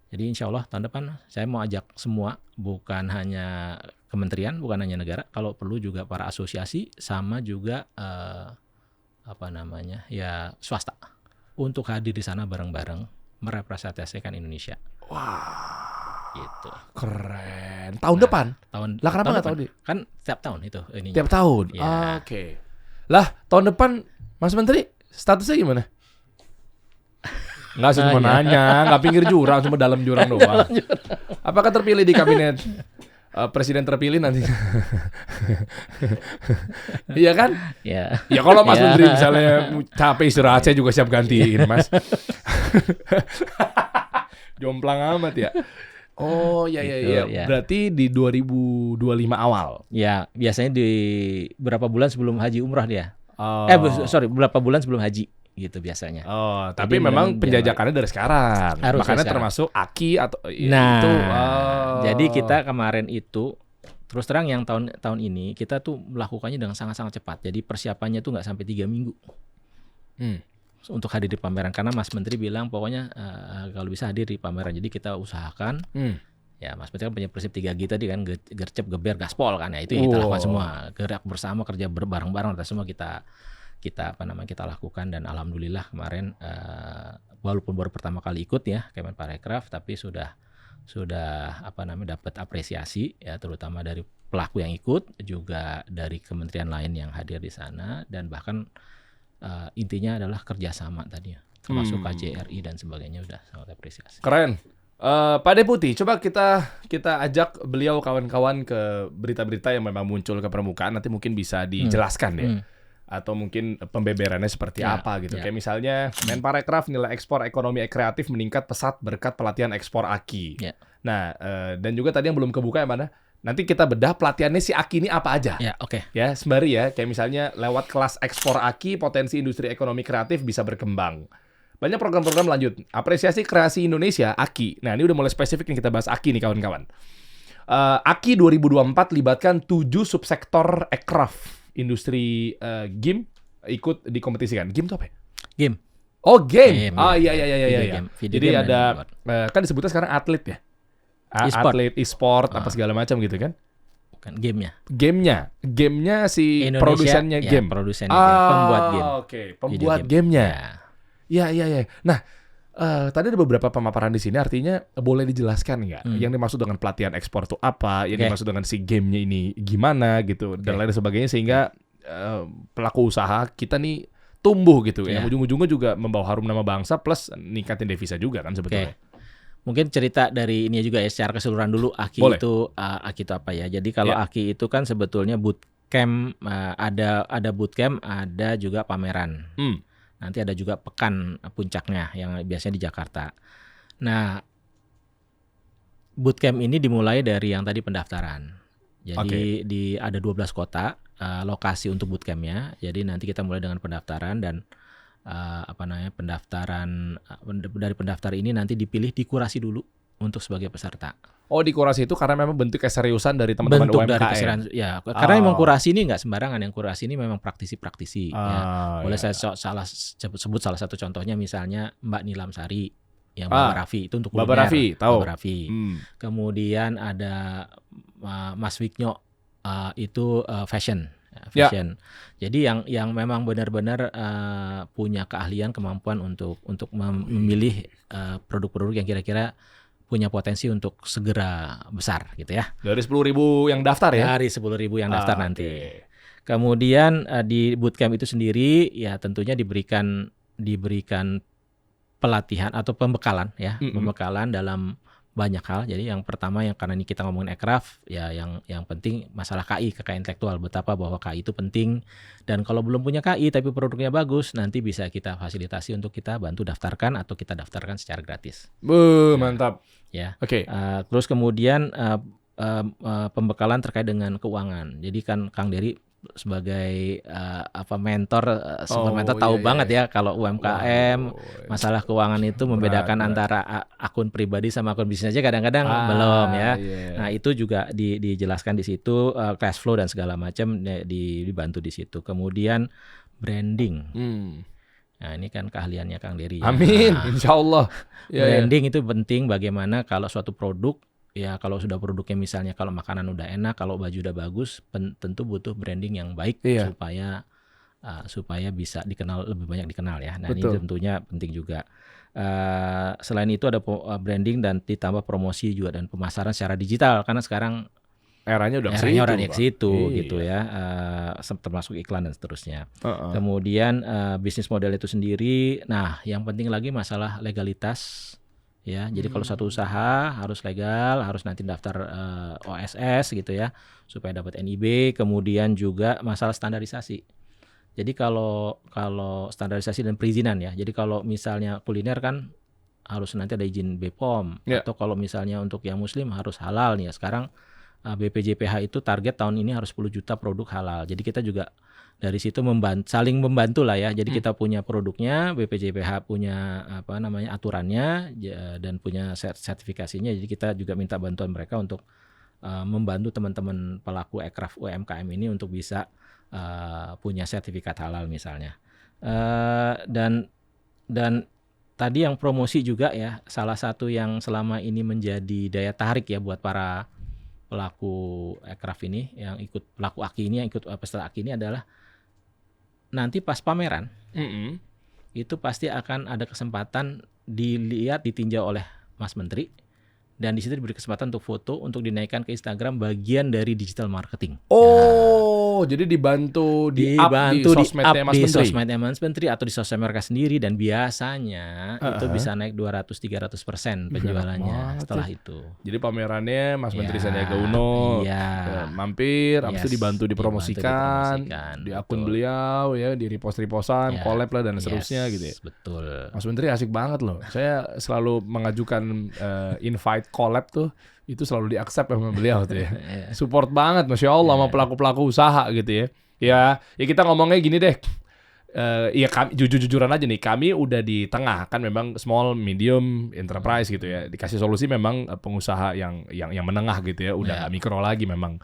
Jadi insya Allah tahun depan saya mau ajak semua, bukan hanya kementerian, bukan hanya negara, kalau perlu juga para asosiasi sama juga swasta untuk hadir di sana bareng-bareng merepresentasikan Indonesia. Wah, gitu. Keren. Tahun depan? Lah kenapa nggak tahun depan? Kan tiap tahun itu ininya. Tiap tahun? Ya. Oke. Lah tahun depan Mas Menteri statusnya gimana? Nggak sih, cuma nanya, nggak pinggir jurang, cuma dalam jurang doang. Apakah terpilih di kabinet presiden terpilih nanti? Iya kan? Ya. Ya kalau Mas Menteri misalnya capek istirahat, saya juga siap gantiin Mas. Jomplang amat ya. Oh iya. Ya. Berarti di 2025 awal. Ya, biasanya di berapa bulan sebelum haji umrah dia. Berapa bulan sebelum haji gitu biasanya. Oh, tapi memang penjajakannya dari sekarang. Makanya termasuk AKI atau itu. Jadi kita kemarin itu terus terang yang tahun ini kita tuh melakukannya dengan sangat-sangat cepat. Jadi persiapannya tuh nggak sampai 3 minggu. Untuk hadir di pameran, karena Mas Menteri bilang pokoknya kalau bisa hadir di pameran. Jadi kita usahakan. Ya Mas Menteri kan punya prinsip 3G tadi kan, gercep, geber, gaspol kan. Ya itu yang kita lakukan semua. Gerak bersama, kerja bareng-bareng, semua kita lakukan. Dan alhamdulillah kemarin walaupun baru pertama kali ikut ya Kemenparekraf, tapi sudah dapat apresiasi ya, terutama dari pelaku yang ikut, juga dari kementerian lain yang hadir di sana, dan bahkan intinya adalah kerjasama tadi ya, termasuk KJRI dan sebagainya, udah sangat apresiasi. Keren. Pak Deputi, coba kita ajak beliau kawan-kawan ke berita-berita yang memang muncul ke permukaan, nanti mungkin bisa dijelaskan deh. Atau mungkin pembeberannya seperti apa gitu. Kayak misalnya Menparekraf, nilai ekspor ekonomi kreatif meningkat pesat berkat pelatihan ekspor AKI. Nah, dan juga tadi yang belum kebuka yang mana? Nanti kita bedah pelatihannya si AKI ini apa aja. Ya, sembari ya. Kayak misalnya lewat kelas ekspor AKI, potensi industri ekonomi kreatif bisa berkembang. Banyak program-program lanjut. Apresiasi kreasi Indonesia, AKI. Nah, ini udah mulai spesifik nih kita bahas AKI nih kawan-kawan. AKI 2024 libatkan 7 subsektor ekraf. Industri game ikut dikompetisikan. Game itu apa ya? Game. Oh, game. Iya. Jadi game ada kan disebutnya sekarang atlet ya. Atlet e-sport apa segala macam gitu kan? Bukan gamenya. Gamenya si Indonesia, produsennya game. Produsennya game. Pembuat game. Oke, pembuat gamenya. Iya. Nah, tadi ada beberapa pemaparan di sini, artinya boleh dijelaskan nggak? Yang dimaksud dengan pelatihan ekspor itu apa? Yang dimaksud dengan si gamenya ini gimana gitu, dan lain sebagainya, sehingga pelaku usaha kita nih tumbuh gitu. Yang ujung-ujungnya juga membawa harum nama bangsa plus ningkatin devisa juga kan sebetulnya. Mungkin cerita dari ini juga ya, secara keseluruhan dulu AKI itu apa ya? Jadi kalau AKI itu kan sebetulnya bootcamp, ada bootcamp, ada juga pameran. Nanti ada juga pekan puncaknya yang biasanya di Jakarta. Nah, bootcamp ini dimulai dari yang tadi pendaftaran. Jadi ada 12 kota lokasi untuk bootcampnya. Jadi nanti kita mulai dengan pendaftaran, dan pendaftaran dari pendaftar ini nanti dipilih, dikurasi dulu untuk sebagai peserta. Oh, di kurasi itu karena memang bentuk keseriusan dari teman-teman Bentuk UMKM. dari keseriusan, ya. Karena memang kurasi ini nggak sembarangan. Yang kurasi ini memang praktisi-praktisi. Ya. Boleh saya sebut salah satu contohnya, misalnya Mbak Nilam Sari, yang Baba Raffi itu untuk kuliner. Baba Raffi, tahu. Baba Raffi. Kemudian ada Mas Wiknyo, itu fashion. Fashion. Jadi yang memang benar-benar punya keahlian, kemampuan untuk memilih produk-produk yang kira-kira punya potensi untuk segera besar gitu ya. Dari 10.000 yang daftar ya? Dari 10.000 yang daftar nanti. Kemudian di bootcamp itu sendiri ya tentunya diberikan pelatihan atau pembekalan ya, pembekalan dalam banyak hal. Jadi yang pertama, yang karena ini kita ngomongin aircraft ya, yang penting masalah KI, kekayaan intelektual, betapa bahwa KI itu penting, dan kalau belum punya KI tapi produknya bagus, nanti bisa kita fasilitasi untuk kita bantu daftarkan atau kita daftarkan secara gratis. Mantap. Ya. Oke. Terus kemudian pembekalan terkait dengan keuangan. Jadi kan Kang Dery sebagai mentor, super mentor tahu banget ya kalau UMKM masalah keuangan itu membedakan antara akun pribadi sama akun bisnis aja kadang-kadang belum ya. Nah, itu juga dijelaskan di situ, cash flow dan segala macam dibantu di situ. Kemudian branding. Nah, ini kan keahliannya Kang Dery ya. Amin, insya Allah. Branding itu penting, bagaimana kalau suatu produk, ya kalau sudah produknya misalnya kalau makanan udah enak, kalau baju udah bagus, tentu butuh branding yang baik supaya bisa dikenal, lebih banyak dikenal ya. Nah, ini tentunya penting juga. Selain itu ada branding dan ditambah promosi juga dan pemasaran secara digital, karena sekarang eranya udah ke situ gitu ya, termasuk iklan dan seterusnya. Kemudian bisnis model itu sendiri. Nah, yang penting lagi masalah legalitas. Ya, jadi kalau satu usaha harus legal, harus nanti daftar OSS gitu ya, supaya dapat NIB. Kemudian juga masalah standarisasi. Jadi kalau standarisasi dan perizinan ya. Jadi kalau misalnya kuliner kan harus nanti ada izin BPOM, atau kalau misalnya untuk yang muslim harus halal nih ya. Sekarang BPJPH itu target tahun ini harus 10 juta produk halal. Jadi kita juga dari situ saling membantu lah ya. Jadi kita punya produknya, BPJPH punya aturannya dan punya sertifikasinya. Jadi kita juga minta bantuan mereka untuk membantu teman-teman pelaku aircraft UMKM ini untuk bisa punya sertifikat halal misalnya. Dan tadi yang promosi juga ya, salah satu yang selama ini menjadi daya tarik ya buat para pelaku aircraft ini, yang ikut pelaku AKI ini, yang ikut peserta AKI ini adalah nanti pas pameran itu pasti akan ada kesempatan ditinjau oleh Mas Menteri, dan di situ diberi kesempatan untuk foto, untuk dinaikkan ke Instagram, bagian dari digital marketing. Jadi dibantu di sosmednya Mas Menteri. Di sosmednya Mas Menteri atau di sosmed mereka sendiri, dan biasanya itu bisa naik 200-300% penjualannya setelah itu. Jadi pamerannya Mas Menteri Sandiaga Uno mampir, habis itu dibantu dipromosikan di akun beliau ya, di repost-repostan, collab lah dan seterusnya gitu ya. Betul. Mas Menteri asik banget loh. Saya selalu mengajukan invite collab tuh, itu selalu di-accept sama beliau tuh ya. Support banget, Masya Allah, sama pelaku-pelaku usaha gitu ya. Ya kita ngomongnya gini deh. Ya kami jujur-jujuran aja nih, kami udah di tengah kan, memang small medium enterprise gitu ya. Dikasih solusi memang pengusaha yang menengah gitu ya, udah mikro lagi memang.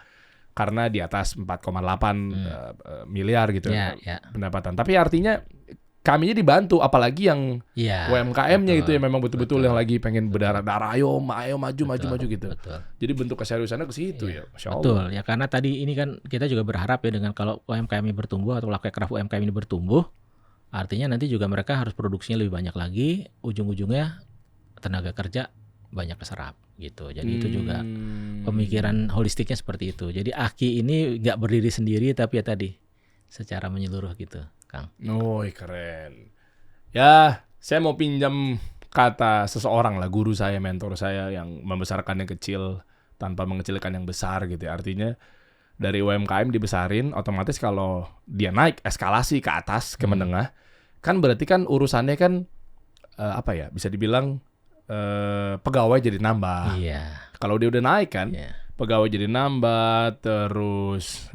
Karena di atas 4,8 miliar gitu pendapatan. Tapi artinya kaminya dibantu, apalagi yang UMKM-nya itu ya memang betul-betul yang lagi pengen berdarah-darah, ayo maju gitu. Jadi bentuk keseriusannya ke situ ya, Masya Allah. Betul, ya karena tadi ini kan kita juga berharap ya, dengan kalau UMKM ini bertumbuh atau pelaku aircraft UMKM ini bertumbuh, artinya nanti juga mereka harus produksinya lebih banyak lagi, ujung-ujungnya tenaga kerja banyak keserap gitu. Jadi itu juga pemikiran holistiknya seperti itu. Jadi AKI ini nggak berdiri sendiri, tapi ya tadi secara menyeluruh gitu, Kang. Keren. Ya, saya mau pinjam kata seseorang lah, guru saya, mentor saya yang membesarkan yang kecil tanpa mengecilkan yang besar gitu ya. Artinya dari UMKM dibesarin, otomatis kalau dia naik eskalasi ke atas, ke menengah, kan berarti kan urusannya kan bisa dibilang pegawai jadi nambah. Kalau dia udah naik kan, pegawai jadi nambah, terus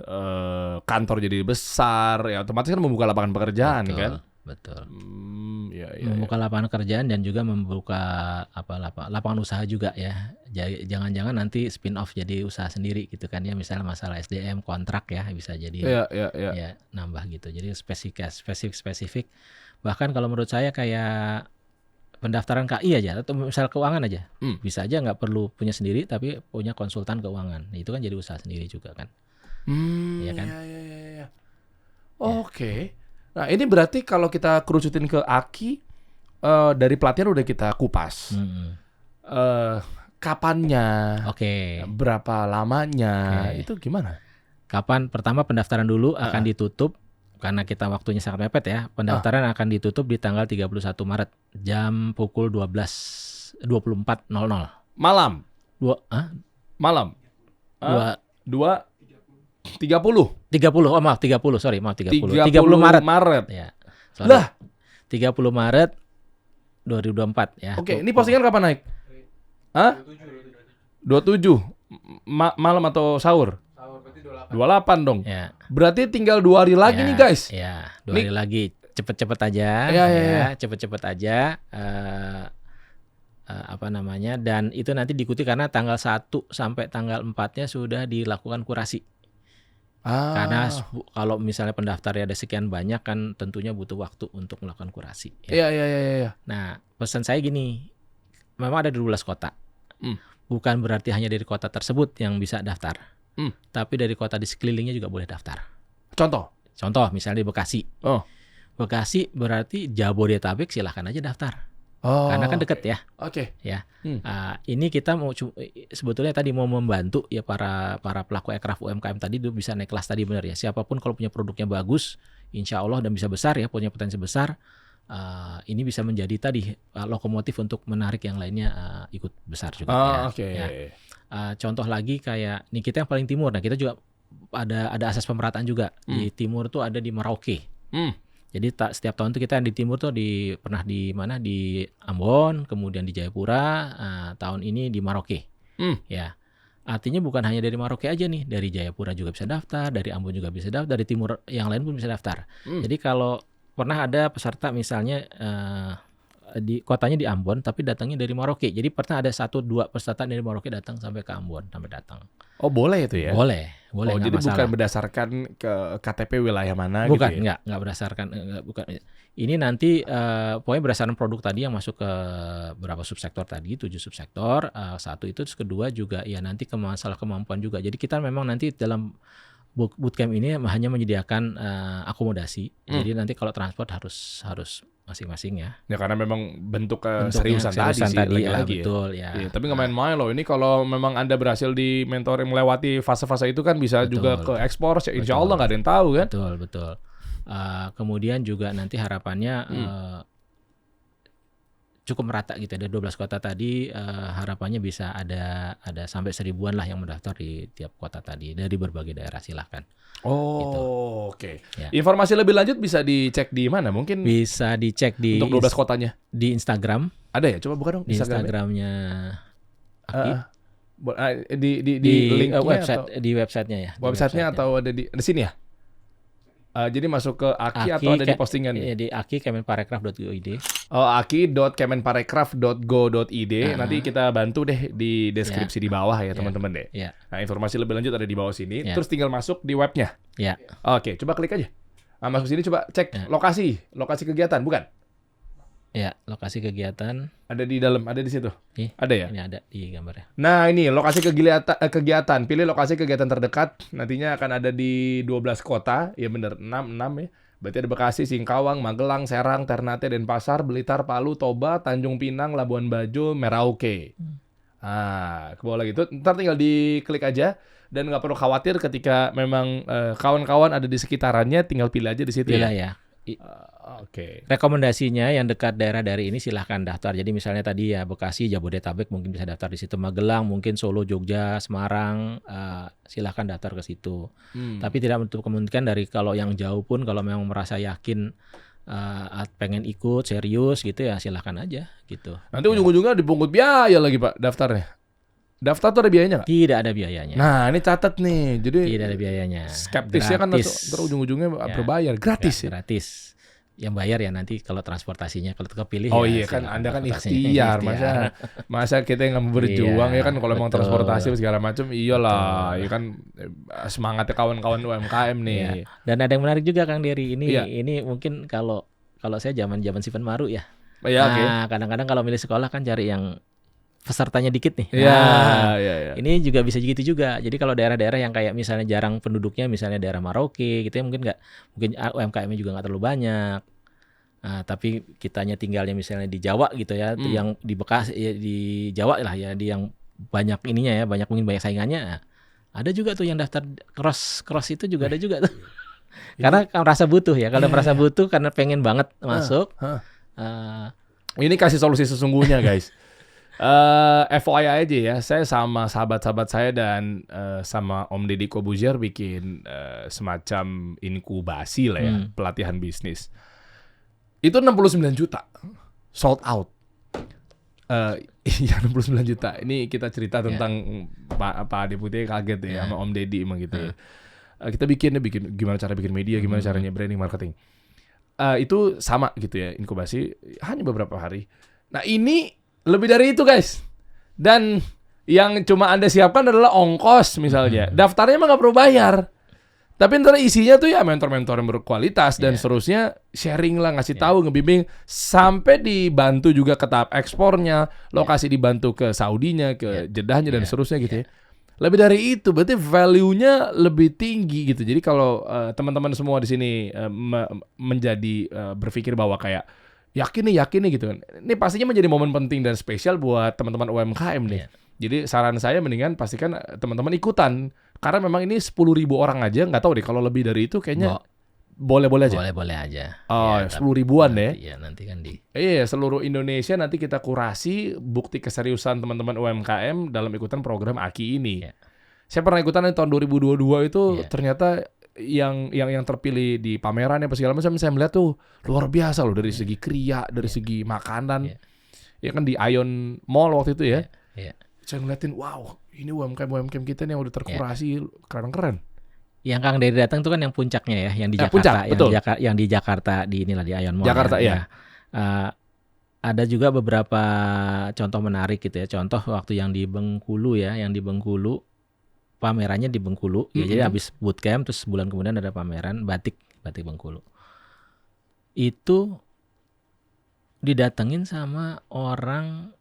kantor jadi besar, ya otomatis kan membuka lapangan pekerjaan kan. betul. Ya. Membuka lapangan kerjaan dan juga membuka lapangan usaha juga ya. Jangan-jangan nanti spin off jadi usaha sendiri gitu kan ya, misalnya masalah SDM kontrak ya bisa jadi Ya. ya nambah gitu. Jadi spesifik. Bahkan kalau menurut saya kayak pendaftaran KI aja atau misal keuangan aja. Bisa aja nggak perlu punya sendiri tapi punya konsultan keuangan. Itu kan jadi usaha sendiri juga kan. Iya kan? Ya. Oke. Nah, ini berarti kalau kita kerucutin ke Aki, dari pelatihan udah kita kupas. Kapannya? Oke. Berapa lamanya? Oke. Itu gimana? Kapan? Pertama pendaftaran dulu akan ditutup karena kita waktunya sangat mepet ya. Pendaftaran akan ditutup di tanggal 31 Maret jam pukul 24.00. Malam. Malam. 30. Oh maaf 30, sorry maaf 30. 30 Maret. Ya. Lah, 30 Maret 2024 ya. Oke, ini postingan kapan naik? Hah? 27. Malam atau sahur? Sahur berarti 28 dong. Ya. Berarti tinggal 2 hari lagi nih, guys. Ya, 2 hari lagi. Cepet-cepet aja. Ya. Cepet-cepet aja. Dan itu nanti diikuti karena tanggal 1 sampai tanggal 4-nya sudah dilakukan kurasi. Karena kalau misalnya pendaftarnya ada sekian banyak kan tentunya butuh waktu untuk melakukan kurasi. Iya. Nah, pesan saya gini, memang ada di 12 kota. Bukan berarti hanya dari kota tersebut yang bisa daftar. Tapi dari kota di sekelilingnya juga boleh daftar. Contoh misalnya di Bekasi. Bekasi berarti Jabodetabek silahkan aja daftar. Karena kan deket ya. Oke. Ya. Ini kita mau sebetulnya tadi mau membantu ya para pelaku aircraft UMKM tadi itu bisa naik kelas tadi benar ya. Siapapun kalau punya produknya bagus, insya Allah dan bisa besar ya, punya potensi besar, ini bisa menjadi tadi lokomotif untuk menarik yang lainnya ikut besar juga. Ya. Contoh lagi kayak nih kita yang paling timur, nah kita juga ada asas pemerataan juga di timur tuh ada di Merauke. Jadi setiap tahun tuh kita di timur tuh pernah di mana di Ambon, kemudian di Jayapura, tahun ini di Merauke. Ya. Artinya bukan hanya dari Merauke aja nih, dari Jayapura juga bisa daftar, dari Ambon juga bisa daftar, dari timur yang lain pun bisa daftar. Jadi kalau pernah ada peserta misalnya di kotanya di Ambon tapi datangnya dari Merauke. Jadi pernah ada 1-2 peserta dari Merauke datang sampai ke Ambon sampai datang. Oh, boleh itu ya? Boleh jadi masalah. Bukan berdasarkan ke KTP wilayah mana bukan, gitu ya? Enggak berdasarkan bukan. Ini nanti pokoknya berdasarkan produk tadi yang masuk ke berapa subsektor tadi, 7 subsektor. Satu itu, terus kedua juga ya nanti ke masalah kemampuan juga. Jadi kita memang nanti dalam bootcamp ini hanya menyediakan akomodasi. Jadi nanti kalau transport harus masing-masing ya. Ya karena memang bentuk keseriusan tadi sih lagi-lagi betul ya. Iya, tapi nggak main-main loh. Ini kalau memang Anda berhasil di mentoring melewati fase-fase itu kan bisa juga ke ekspor. Insya Allah nggak ada yang tahu kan? Betul. Kemudian juga nanti harapannya cukup merata gitu. Ada 12 kota tadi, harapannya bisa ada sampai 1000-an lah yang mendaftar di tiap kota tadi dari berbagai daerah, silahkan. Gitu. Oke. Ya. Informasi lebih lanjut bisa dicek di mana? Mungkin bisa dicek di untuk 12 kotanya. Di Instagram. Ada ya? Coba buka dong di Instagramnya Akib. Di linknya website atau? Di websitenya ya. Websitenya atau ada di sini ya? Jadi masuk ke Aki atau ada di postingan? Di Aki kemenparekraf.go.id. Aki.kemenparekraf.go.id. Nanti kita bantu deh di deskripsi di bawah ya teman-teman deh. Nah, informasi lebih lanjut ada di bawah sini. Terus tinggal masuk di webnya. Ya. Oke, coba klik aja. Nah, masuk sini coba cek lokasi kegiatan, bukan? Ya, lokasi kegiatan. Ada di dalam, ada di situ. Ada ya? Ini ada di gambarnya. Nah, ini lokasi kegiatan. Pilih lokasi kegiatan terdekat. Nantinya akan ada di 12 kota. Ya benar, 6 ya. Berarti ada Bekasi, Singkawang, Magelang, Serang, Ternate, Denpasar, Blitar, Palu, Toba, Tanjung Pinang, Labuan Bajo, Merauke. Ke bawah lagi itu. Ntar tinggal diklik aja. Dan nggak perlu khawatir ketika memang kawan-kawan ada di sekitarannya, tinggal pilih aja di situ ya. Oke. Rekomendasinya yang dekat daerah dari ini silahkan daftar. Jadi misalnya tadi ya Bekasi, Jabodetabek mungkin bisa daftar di situ. Magelang, mungkin Solo, Jogja, Semarang, silahkan daftar ke situ. Tapi tidak menutup kemungkinan dari kalau yang jauh pun kalau memang merasa yakin pengen ikut serius gitu ya silahkan aja gitu. Nanti ujung-ujungnya dipungut biaya lagi Pak daftarnya. Daftar tuh ada biayanya nggak? Tidak ada biayanya. Nah, ini catat nih. Jadi tidak ada biayanya. Skeptisnya kan ujung-ujungnya berbayar. Gratis ya? Gratis. yang bayar ya nanti kalau transportasinya, kalau kepilih Oh ya iya kan silakan Anda kan transportasinya. ikhtiar, Ikhtiar. masa kita yang berjuang ya Iya, kan kalau mau betul, transportasi segala macam iyalah, betul. ya kan semangatnya kawan-kawan UMKM nih. Iya. Dan ada yang menarik juga Kang Dery. Iya, Ini mungkin kalau kalau saya zaman-zaman Siven Maru ya. ya oke. Kadang-kadang kalau milih sekolah kan cari yang pesertanya dikit nih. Iya, Nah, iya, iya. ini juga bisa gitu juga. Jadi kalau daerah-daerah yang kayak misalnya jarang penduduknya, misalnya daerah Merauke gitu ya, mungkin UMKM-nya juga nggak terlalu banyak. Tapi kitanya tinggalnya misalnya di Jawa gitu ya, yang di Bekasi ya, di Jawa lah ya, di yang banyak ininya ya, mungkin banyak saingannya. Nah, ada juga tuh yang daftar cross itu juga ada juga tuh. Karena merasa butuh ya. Kalau merasa butuh karena pengen banget masuk. Ini kasih solusi sesungguhnya guys. FYI aja ya, saya sama sahabat-sahabat saya dan sama Om Deddy Kobuzier bikin semacam inkubasi lah ya, pelatihan bisnis. Itu 69 juta sold out. Iya 69 juta. Ini kita cerita tentang Pak Deputi kaget ya sama Om Deddy emang gitu ya. Kita bikin gimana cara bikin media, gimana caranya branding, marketing. Itu sama gitu ya, inkubasi hanya beberapa hari. Nah ini lebih dari itu guys. Dan yang cuma Anda siapkan adalah ongkos misalnya. Daftarnya emang nggak perlu bayar. Tapi ntar isinya tuh ya mentor-mentor yang berkualitas dan seterusnya, sharing lah, ngasih tahu, ngebimbing, sampai dibantu juga ke tahap ekspornya, lokasi dibantu ke Saudinya, ke Jedahnya dan seterusnya gitu ya. Lebih dari itu, berarti value-nya lebih tinggi gitu. Jadi kalau teman-teman semua di sini menjadi berpikir bahwa kayak yakin nih gitu kan. Ini pastinya menjadi momen penting dan spesial buat teman-teman UMKM nih. Jadi saran saya mendingan pastikan teman-teman ikutan. Karena memang ini 10.000 orang aja, nggak tahu deh kalau lebih dari itu kayaknya boleh-boleh aja. Boleh-boleh aja. Oh, 10 ribuan deh. Iya, nanti kan di. Iya, seluruh Indonesia nanti kita kurasi bukti keseriusan teman-teman UMKM dalam ikutan program AKI ini. Saya pernah ikutan di tahun 2022 itu ternyata yang terpilih di pameran apa segala macam, saya melihat tuh luar biasa loh dari segi kriya, dari segi makanan. Ya kan di Ion Mall waktu itu ya. Saya ngeliatin, wow, ini UMKM kita nih yang udah terkurasi, keren-keren. Yang Kang Dery datang tuh kan yang puncaknya ya, yang di Jakarta, puncak, betul. yang di Jakarta di inilah di Ion Mall. Jakarta ya. Ada juga beberapa contoh menarik gitu ya. Contoh waktu yang di Bengkulu ya, pamerannya di Bengkulu. Ya, jadi habis bootcamp terus sebulan kemudian ada pameran batik Bengkulu. Itu didatengin sama orang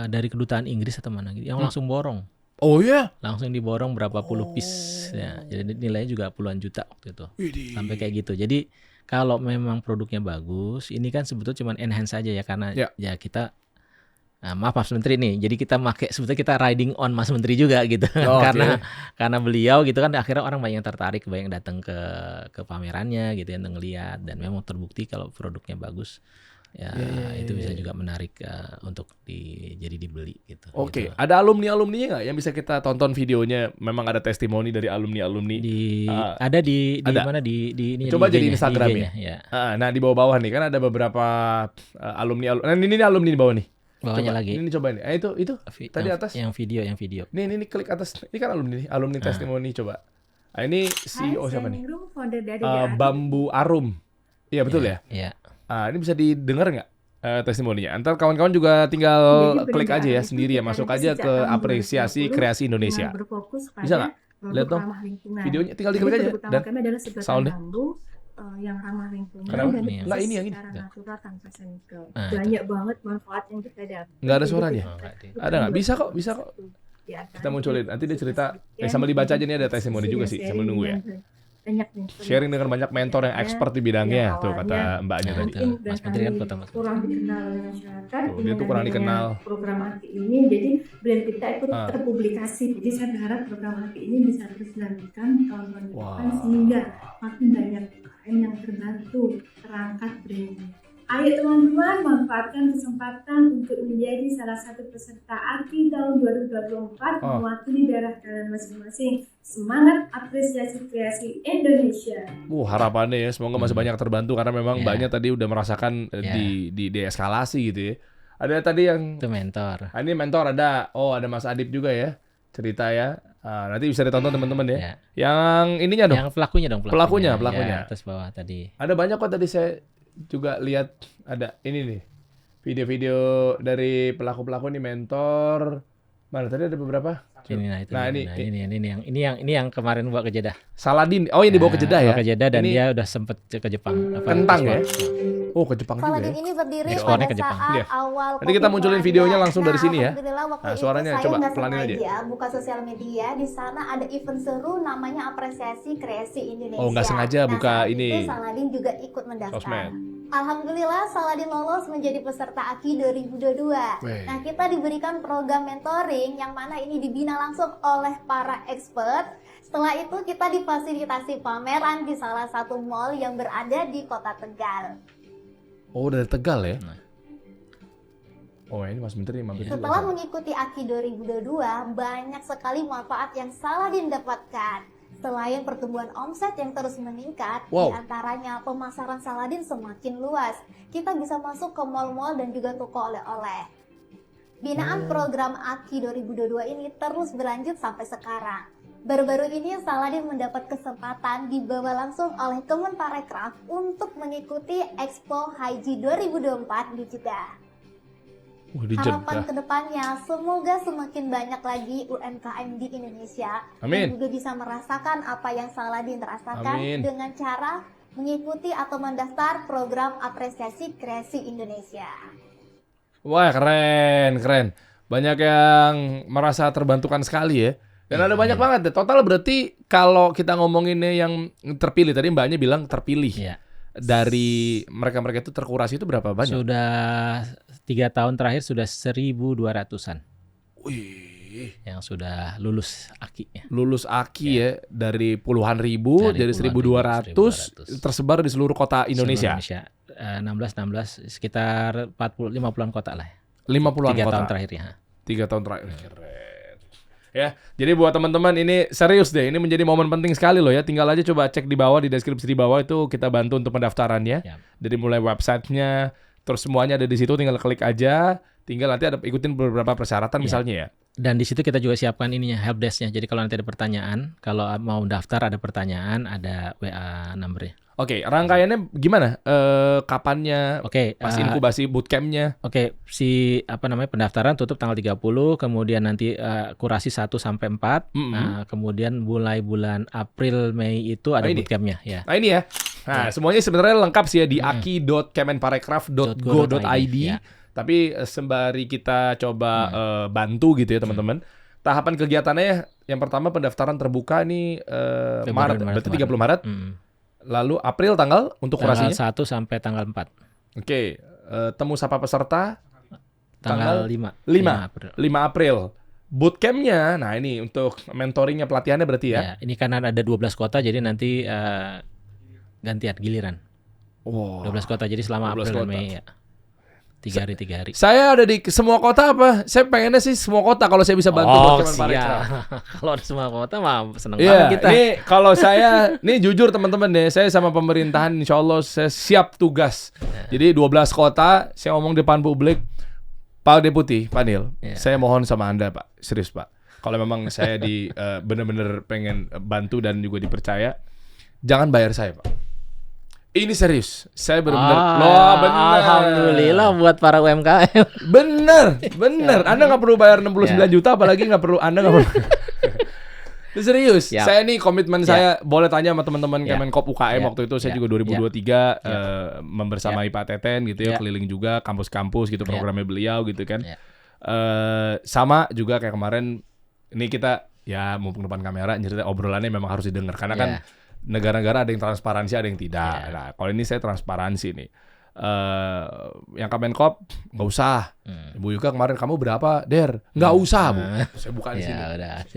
dari kedutaan Inggris atau mana gitu, yang langsung borong. Oh ya? Langsung diborong berapa puluh piece ya. Jadi nilainya juga puluhan juta waktu itu. Sampai kayak gitu. Jadi kalau memang produknya bagus, ini kan sebetulnya cuma enhance saja ya, karena ya kita maaf Mas Menteri nih. Jadi kita sebetulnya kita riding on Mas Menteri juga gitu. Karena beliau gitu kan, akhirnya orang banyak yang tertarik, banyak yang datang ke pamerannya gitu ya, ngelihat, dan memang terbukti kalau produknya bagus. Itu bisa juga menarik untuk jadi dibeli gitu. Oke, ada alumni-alumninya nggak yang bisa kita tonton videonya? Memang ada testimoni dari alumni-alumni. Ada di mana di ini. Coba di jadi Instagram ya. Nah di bawah-bawah nih kan ada beberapa alumni. Nah ini alumni di bawah nih. Bawahnya coba, lagi. Ini coba nih. itu tadi atas. Yang video. Ini klik atas. Ini kan alumni testimoni coba. Ini CEO siapa nih? Bambu Arum. Iya betul ya? Iya. Ini bisa didengar nggak testimoninya? Antar kawan-kawan juga tinggal klik aja ya sendiri ya, masuk aja ke apresiasi kreasi Indonesia. Bisa nggak? Lihat dong videonya, tinggal diklik aja dan soundnya. Yang ramah lingkungan. Kenapa? Nggak ini yang ini. Natural tanpa chemical. Banyak banget manfaat yang kita dapat. Nggak ada suaranya? Ada nggak? Bisa kok. Kita munculin. Nanti dia cerita. Sambil dibaca aja nih, ada testimoni juga sih sambil nunggu ya. Sharing dengan banyak mentor yang expert di bidangnya, tuh kata mbaknya tadi. Mas Menteri kan kota Mas. Kurang dikenal oleh masyarakat. Dia tuh kurang dikenal. Program AKI ini, jadi brand kita ikut terpublikasi. Jadi saya berharap program AKI ini bisa terus dilanjutkan tahun-tahun depan, sehingga makin banyak UMKM yang terbantu terangkat brandnya. Ayo teman-teman, manfaatkan kesempatan untuk menjadi salah satu peserta AKI tahun 2024 mewakili daerah kalian masing-masing. Semangat apresiasi kreasi Indonesia. Harapannya ya, semoga masih banyak terbantu karena memang banyak tadi udah merasakan di deeskalasi gitu ya. Ada tadi yang itu mentor. Ini mentor ada. Ada Mas Adip juga ya. Cerita ya. Nanti bisa ditonton teman-teman ya. Ya. Yang ininya dong. Yang pelakunya dong, Pelakunya. Ya, atas bawah tadi. Ada banyak kok tadi saya juga lihat ada ini nih. Video-video dari pelaku-pelaku nih, mentor. Mana tadi ada beberapa? Ini Ini yang kemarin bawa ke Jeddah. Saladin. Oh, ini dibawa ke Jeddah ya. Bawa ke Jeddah dan Ini dia udah sempet ke Jepang. kentang ya. ekspor. Oh, ke Jepang juga Saladin ya. ini berdiri Ekspornya pada ke Jepang. saat Iya. awal Nanti kita munculin videonya langsung dari sini ya. Alhamdulillah waktu Nah, itu suaranya saya coba nggak pelanin aja. sengaja buka sosial media, di sana ada event seru namanya Apresiasi Kreasi Indonesia. Oh, nggak sengaja buka saat ini. Itu Saladin juga ikut mendaftar. Sosmed. Alhamdulillah Saladin lolos menjadi peserta AKI 2022. Weh. Nah, kita diberikan program mentoring yang mana ini dibina langsung oleh para expert. Setelah itu kita difasilitasi pameran di salah satu mall yang berada di Kota Tegal. Oh, dari Tegal ya. Nah. Oh, ini Mas Menteri mampir juga. Setelah mengikuti AKI 2022, banyak sekali manfaat yang Saladin dapatkan. Selain pertumbuhan omset yang terus meningkat, Wow. di antaranya pemasaran Saladin semakin luas. Kita bisa masuk ke mal-mal dan juga toko oleh-oleh. Binaan program AKI 2022 ini terus berlanjut sampai sekarang. Baru-baru ini Saladin mendapat kesempatan dibawa langsung oleh Kemenparekraf untuk mengikuti Expo Haji 2024 di Jeddah. Di Harapan Jeddah. kedepannya semoga semakin banyak lagi UMKM di Indonesia Amin. yang juga bisa merasakan apa yang Saladin rasakan Amin. dengan cara mengikuti atau mendaftar program Apresiasi Kreasi Indonesia. Wah, keren, keren. Banyak yang merasa terbantukan sekali ya. Dan ada banyak banget deh. Total berarti kalau kita ngomonginnya yang terpilih, tadi Mbaknya bilang terpilih. Iya. Dari mereka-mereka itu terkurasi itu berapa banyak? Sudah 3 tahun terakhir sudah 1.200-an Wih, yang sudah lulus AKI-nya. lulus AKI ya dari puluhan ribu, Dari jadi puluhan 1.200 ribu, tersebar di seluruh kota Indonesia. Seluruh Indonesia. 16 sekitar 50-an kota lah. 50-an 3 kota. tahun terakhir ya. 3 tahun terakhir. Keren. Ya, jadi buat teman-teman ini serius deh, ini menjadi momen penting sekali loh ya. Tinggal aja coba cek di bawah, di deskripsi di bawah itu kita bantu untuk pendaftarannya. Ya. Dari mulai websitenya, terus semuanya ada di situ, tinggal klik aja. Tinggal nanti ada ikutin beberapa persyaratan misalnya ya. Dan di situ kita juga siapkan ininya helpdesk-nya. Jadi kalau nanti ada pertanyaan, kalau mau daftar ada pertanyaan, ada WA number-nya. Oke, rangkaiannya gimana? Kapannya? Oke, Pas inkubasi bootcamp-nya? Oke, pendaftaran tutup tanggal 30, kemudian nanti kurasi 1 sampai 4. Nah, kemudian mulai bulan April Mei itu ada ini? bootcamp-nya ya. Nah ini ya. Nah semuanya sebenarnya lengkap sih ya di aki.kemenparekraf.go.id. Ya. Tapi sembari kita coba bantu gitu ya teman-teman. Tahapan kegiatannya yang pertama pendaftaran terbuka nih Maret, berarti 30 Maret. Lalu April tanggal untuk Tanggal kurasinya? 1 sampai tanggal 4. Oke, temu sapa peserta Tanggal 5. 5 April. Bootcampnya, nah ini untuk mentoringnya pelatihannya berarti ya? Ya, ini karena ada 12 kota jadi nanti gantian giliran. Wow. 12 kota jadi selama 12 April dan kota. Mei ya. 3 hari 3 hari. Saya ada di semua kota apa? Saya pengennya sih semua kota kalau saya bisa bantu buat Kemenparekraf. Kalau ada semua kota mah seneng Iya, banget kita. nih kalau saya, nih jujur teman-teman deh, saya sama pemerintahan insya Allah saya siap tugas. Jadi 12 kota, saya ngomong depan publik, Pak Deputi, Pak Nil, saya mohon sama Anda Pak, serius Pak. Kalau memang saya benar-benar pengen bantu dan juga dipercaya, jangan bayar saya Pak. Ini serius, saya benar-benar, benar. Alhamdulillah buat para UMKM. Bener. Anda nggak perlu bayar 69 juta, apalagi nggak perlu Anda nggak perlu. Serius, Siap. saya nih komitmen saya boleh tanya sama teman-teman Kemenkop UKM waktu itu saya juga 2023 membersamai Pak Teten gitu ya, keliling juga kampus-kampus gitu programnya beliau gitu kan. Sama juga kayak kemarin ini kita ya mumpung depan kamera cerita obrolannya memang harus didengar karena kan negara-negara ada yang transparansi ada yang tidak. Nah kalau ini saya transparansi nih. Yang Kemenkop nggak usah. Bu Yuka kemarin kamu berapa, Der? Nggak usah Bu. Saya buka di sini.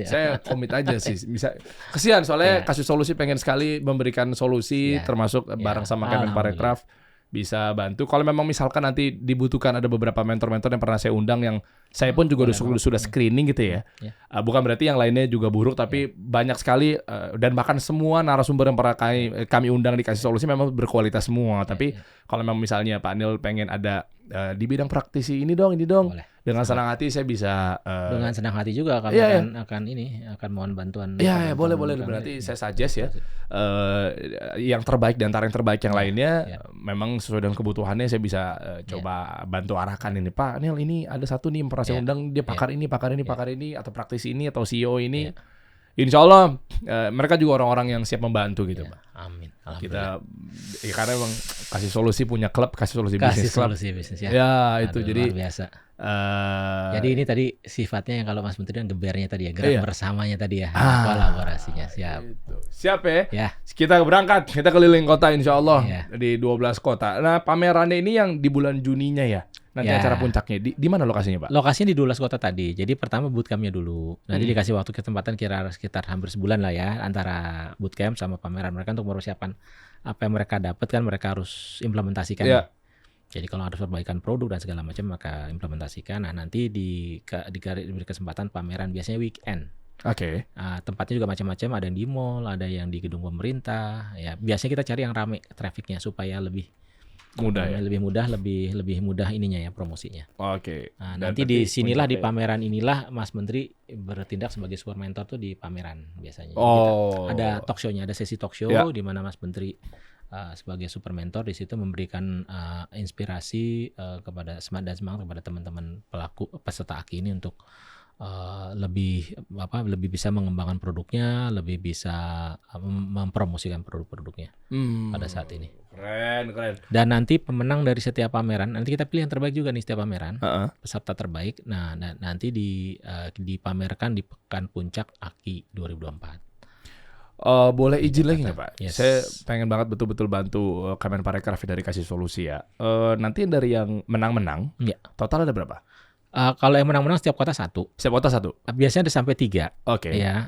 Saya komit aja sih. Bisa kesian soalnya kasih solusi pengen sekali memberikan solusi termasuk bareng sama Kemenparekraf. bisa bantu. Kalau memang misalkan nanti dibutuhkan, ada beberapa mentor-mentor yang pernah saya undang yang saya pun juga sudah screening gitu ya. Bukan berarti yang lainnya juga buruk, tapi banyak sekali dan bahkan semua narasumber yang pernah kami undang di Kasih Solusi memang berkualitas semua. Tapi kalau memang misalnya Pak Nil pengen ada di bidang praktisi ini dong, Boleh. dengan senang hati saya bisa. Dengan senang hati juga kami akan mohon bantuan. Iya, boleh. Berarti saya suggest ya, yang terbaik di antara yang terbaik yang lainnya, memang sesuai dengan kebutuhannya saya bisa coba bantu arahkan ini. Pak Nil, ini ada satu nih yang pernah saya undang, dia pakar ini, atau praktisi ini, atau CEO ini. Insya Allah mereka juga orang-orang yang siap membantu gitu, Pak. Amin. Kita karena memang Kasih Solusi punya klub, Kasih Solusi Bisnis Club. Ya, itu jadi luar biasa. Jadi ini tadi sifatnya yang kalau Mas Menteri kan gebernya tadi ya, gerak bersamanya tadi ya, kolaborasinya. Siap. Gitu. Siap ya? Ya. Kita berangkat, kita keliling kota insya Allah di 12 kota. Nah, pamerannya ini yang di bulan Juninya ya. Nanti acara puncaknya di mana lokasinya, Pak? Lokasinya di 12 kota tadi. Jadi pertama bootcampnya dulu. Nanti dikasih waktu kesempatan kira sekitar hampir sebulan lah ya, antara bootcamp sama pameran mereka untuk mempersiapkan apa yang mereka dapat, kan mereka harus implementasikan. Jadi kalau ada perbaikan produk dan segala macam maka implementasikan. Nah, nanti diberi kesempatan pameran biasanya weekend. Oke. Tempatnya juga macam-macam, ada yang di mall, ada yang di gedung pemerintah. Ya, biasanya kita cari yang rame trafiknya supaya lebih mudah, lebih mudah ininya ya, promosinya. Oke. Nah, nanti di sinilah di pameran inilah Mas Menteri bertindak sebagai super mentor tuh di pameran biasanya. Ada talk show-nya, ada sesi talk show di mana Mas Menteri sebagai super mentor di situ memberikan inspirasi kepada semangat kepada teman-teman pelaku peserta AKI ini untuk lebih bisa mengembangkan produknya, lebih bisa mempromosikan produk-produknya pada saat ini. Keren. Dan nanti pemenang dari setiap pameran, nanti kita pilih yang terbaik juga nih setiap pameran, peserta terbaik. Nah, nanti dipamerkan di Pekan Puncak AKI 2024. Boleh izin lagi nggak, Pak? Yes. Saya pengen banget betul-betul bantu Kemenparekraf dari Kasih Solusi ya. Nanti dari yang menang-menang, total ada berapa? Kalau yang menang-menang setiap kota satu. Setiap kota satu? Biasanya ada sampai 3. Oke. Ya,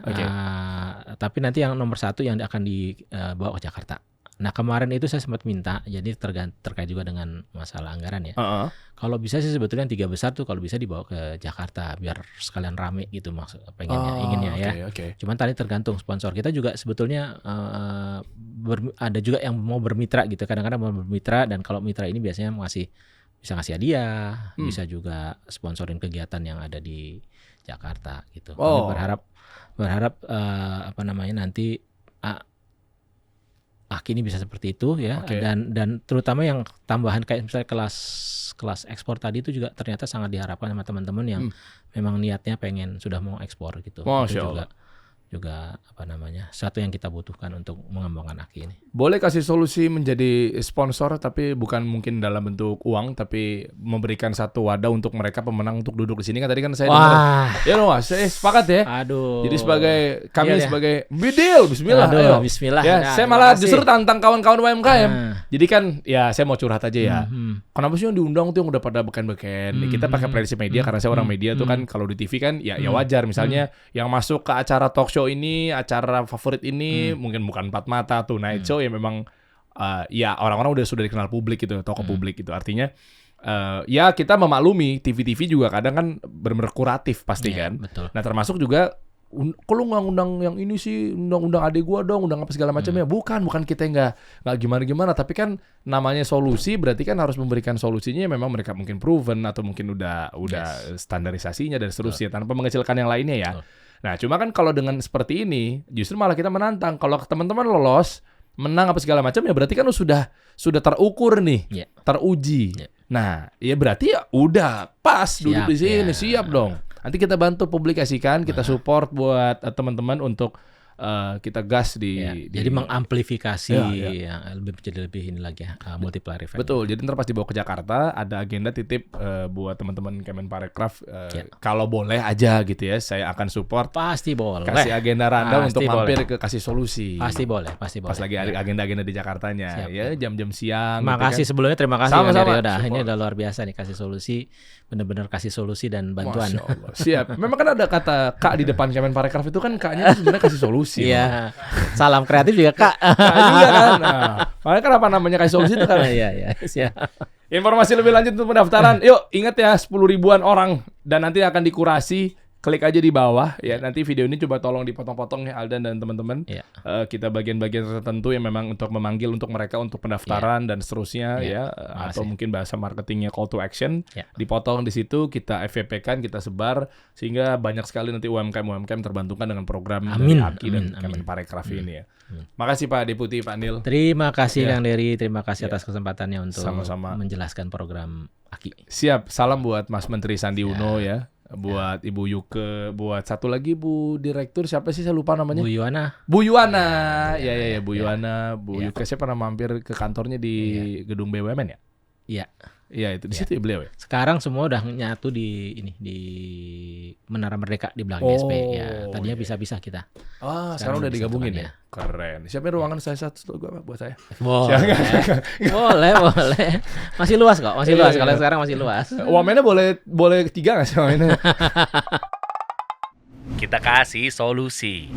tapi nanti yang nomor 1 yang akan dibawa ke Jakarta. Nah, kemarin itu saya sempat minta, jadi terkait juga dengan masalah anggaran ya. Kalau bisa sih sebetulnya 3 besar tuh kalau bisa dibawa ke Jakarta biar sekalian rame gitu inginnya ya. Cuman tadi tergantung sponsor. Kita juga sebetulnya ada juga yang mau bermitra gitu. Kadang-kadang mau bermitra, dan kalau mitra ini biasanya bisa ngasih hadiah, bisa juga sponsorin kegiatan yang ada di Jakarta gitu. Kami berharap nanti ini bisa seperti itu ya. Dan terutama yang tambahan kayak misalnya kelas ekspor tadi itu juga ternyata sangat diharapkan sama teman-teman yang memang niatnya sudah mau ekspor gitu. Itu juga satu yang kita butuhkan untuk mengembangkan AKI ini. Boleh Kasih Solusi menjadi sponsor, tapi bukan mungkin dalam bentuk uang, tapi memberikan satu wadah untuk mereka pemenang untuk duduk di sini kan tadi kan saya dengar. Ya saya sepakat ya. Aduh. Jadi kami sebagai bidil, bismillah. Bismillah. Ya, saya malah justru tantang kawan-kawan UMKM. Jadi kan ya saya mau curhat aja ya. Kenapa sih yang diundang tuh yang udah pada beken-beken? Kita pakai prinsip media karena saya orang media tuh kan, kalau di TV kan ya wajar misalnya yang masuk ke acara talk show ini, acara favorit ini mungkin bukan Empat Mata tuh Night Show ya, memang ya orang-orang sudah dikenal publik gitu, tokoh publik gitu. Artinya ya kita memaklumi TV-TV juga kadang kan benar-benar kuratif pasti kan. Betul. Nah, termasuk juga kalau undang yang ini sih, undang adik gua dong, undang apa segala macamnya. Bukan kita nggak gimana-gimana, tapi kan namanya solusi berarti kan harus memberikan solusinya memang mereka mungkin proven atau mungkin udah standarisasinya dan seterusnya tanpa mengecilkan yang lainnya ya. Nah, cuma kan kalau dengan seperti ini justru malah kita menantang. Kalau teman-teman lolos, menang apa segala macam ya berarti kan sudah terukur nih, teruji. Nah, ya berarti ya udah pas duduk di sini, siap dong. Nanti kita bantu publikasikan, kita support buat teman-teman untuk kita gas jadi mengamplifikasi jadi lebih ini lagi multiplier effect. Betul. Jadi ntar pas dibawa ke Jakarta ada agenda titip buat teman-teman Kemenparekraf kalau boleh aja gitu ya, saya akan support. Pasti boleh. Kasih agenda rundown untuk mampir ke Kasih Solusi. Pasti boleh. Pas lagi agenda-agenda di Jakartanya. Ya jam-jam siang. Makasih gitu kan. Sebelumnya terima kasih. Sama-sama. Ini udah luar biasa nih Kasih Solusi, benar-benar kasih solusi dan bantuan. Masya Allah. Siap. Memang kan ada kata Kak di depan Kemenparekraf itu kan Kaknya sebenarnya kasih solusi. solusi. Iya. Salam kreatif juga Kak. Nah, juga kan. Nah, makanya kenapa namanya kasih solusi itu kan. Iya, iya. Siap. Informasi lebih lanjut untuk pendaftaran. Yuk, ingat ya 10 ribuan orang dan nanti akan dikurasi. Klik aja di bawah ya. Nanti video ini coba tolong dipotong-potong ya Aldan dan teman-teman. Iya. Kita bagian-bagian tertentu yang memang untuk memanggil untuk mereka untuk pendaftaran dan seterusnya ya. Atau mungkin bahasa marketingnya call to action. Dipotong di situ, kita FVP-kan, kita sebar sehingga banyak sekali nanti UMKM terbantukan dengan program dari AKI dan Kemenparekraf ini ya. Makasih Pak Deputi, Pak Nil. Terima kasih Kang Dery, terima kasih atas kesempatannya untuk Sama-sama menjelaskan program AKI. Siap, salam buat Mas Menteri Sandi Uno ya. Buat Ibu Yuke, buat satu lagi Bu Direktur siapa sih saya lupa namanya? Bu Yuwana. Bu Yuwana. Ya Bu Yuwana, Bu Yuke saya pernah mampir ke kantornya di gedung BUMN ya? Iya. Iya itu di situ ya beliau ya. Sekarang semua udah nyatu di Menara Merdeka di belakang GSP ya. Tadinya bisa-bisa kita. Sekarang udah digabungin ya. Keren. Siapin ruangan saya satu buat saya. Boleh. Masih luas kok, masih luas. Kalau sekarang masih luas. Wamennya boleh 3 nggak sih wamennya? Kita kasih solusi.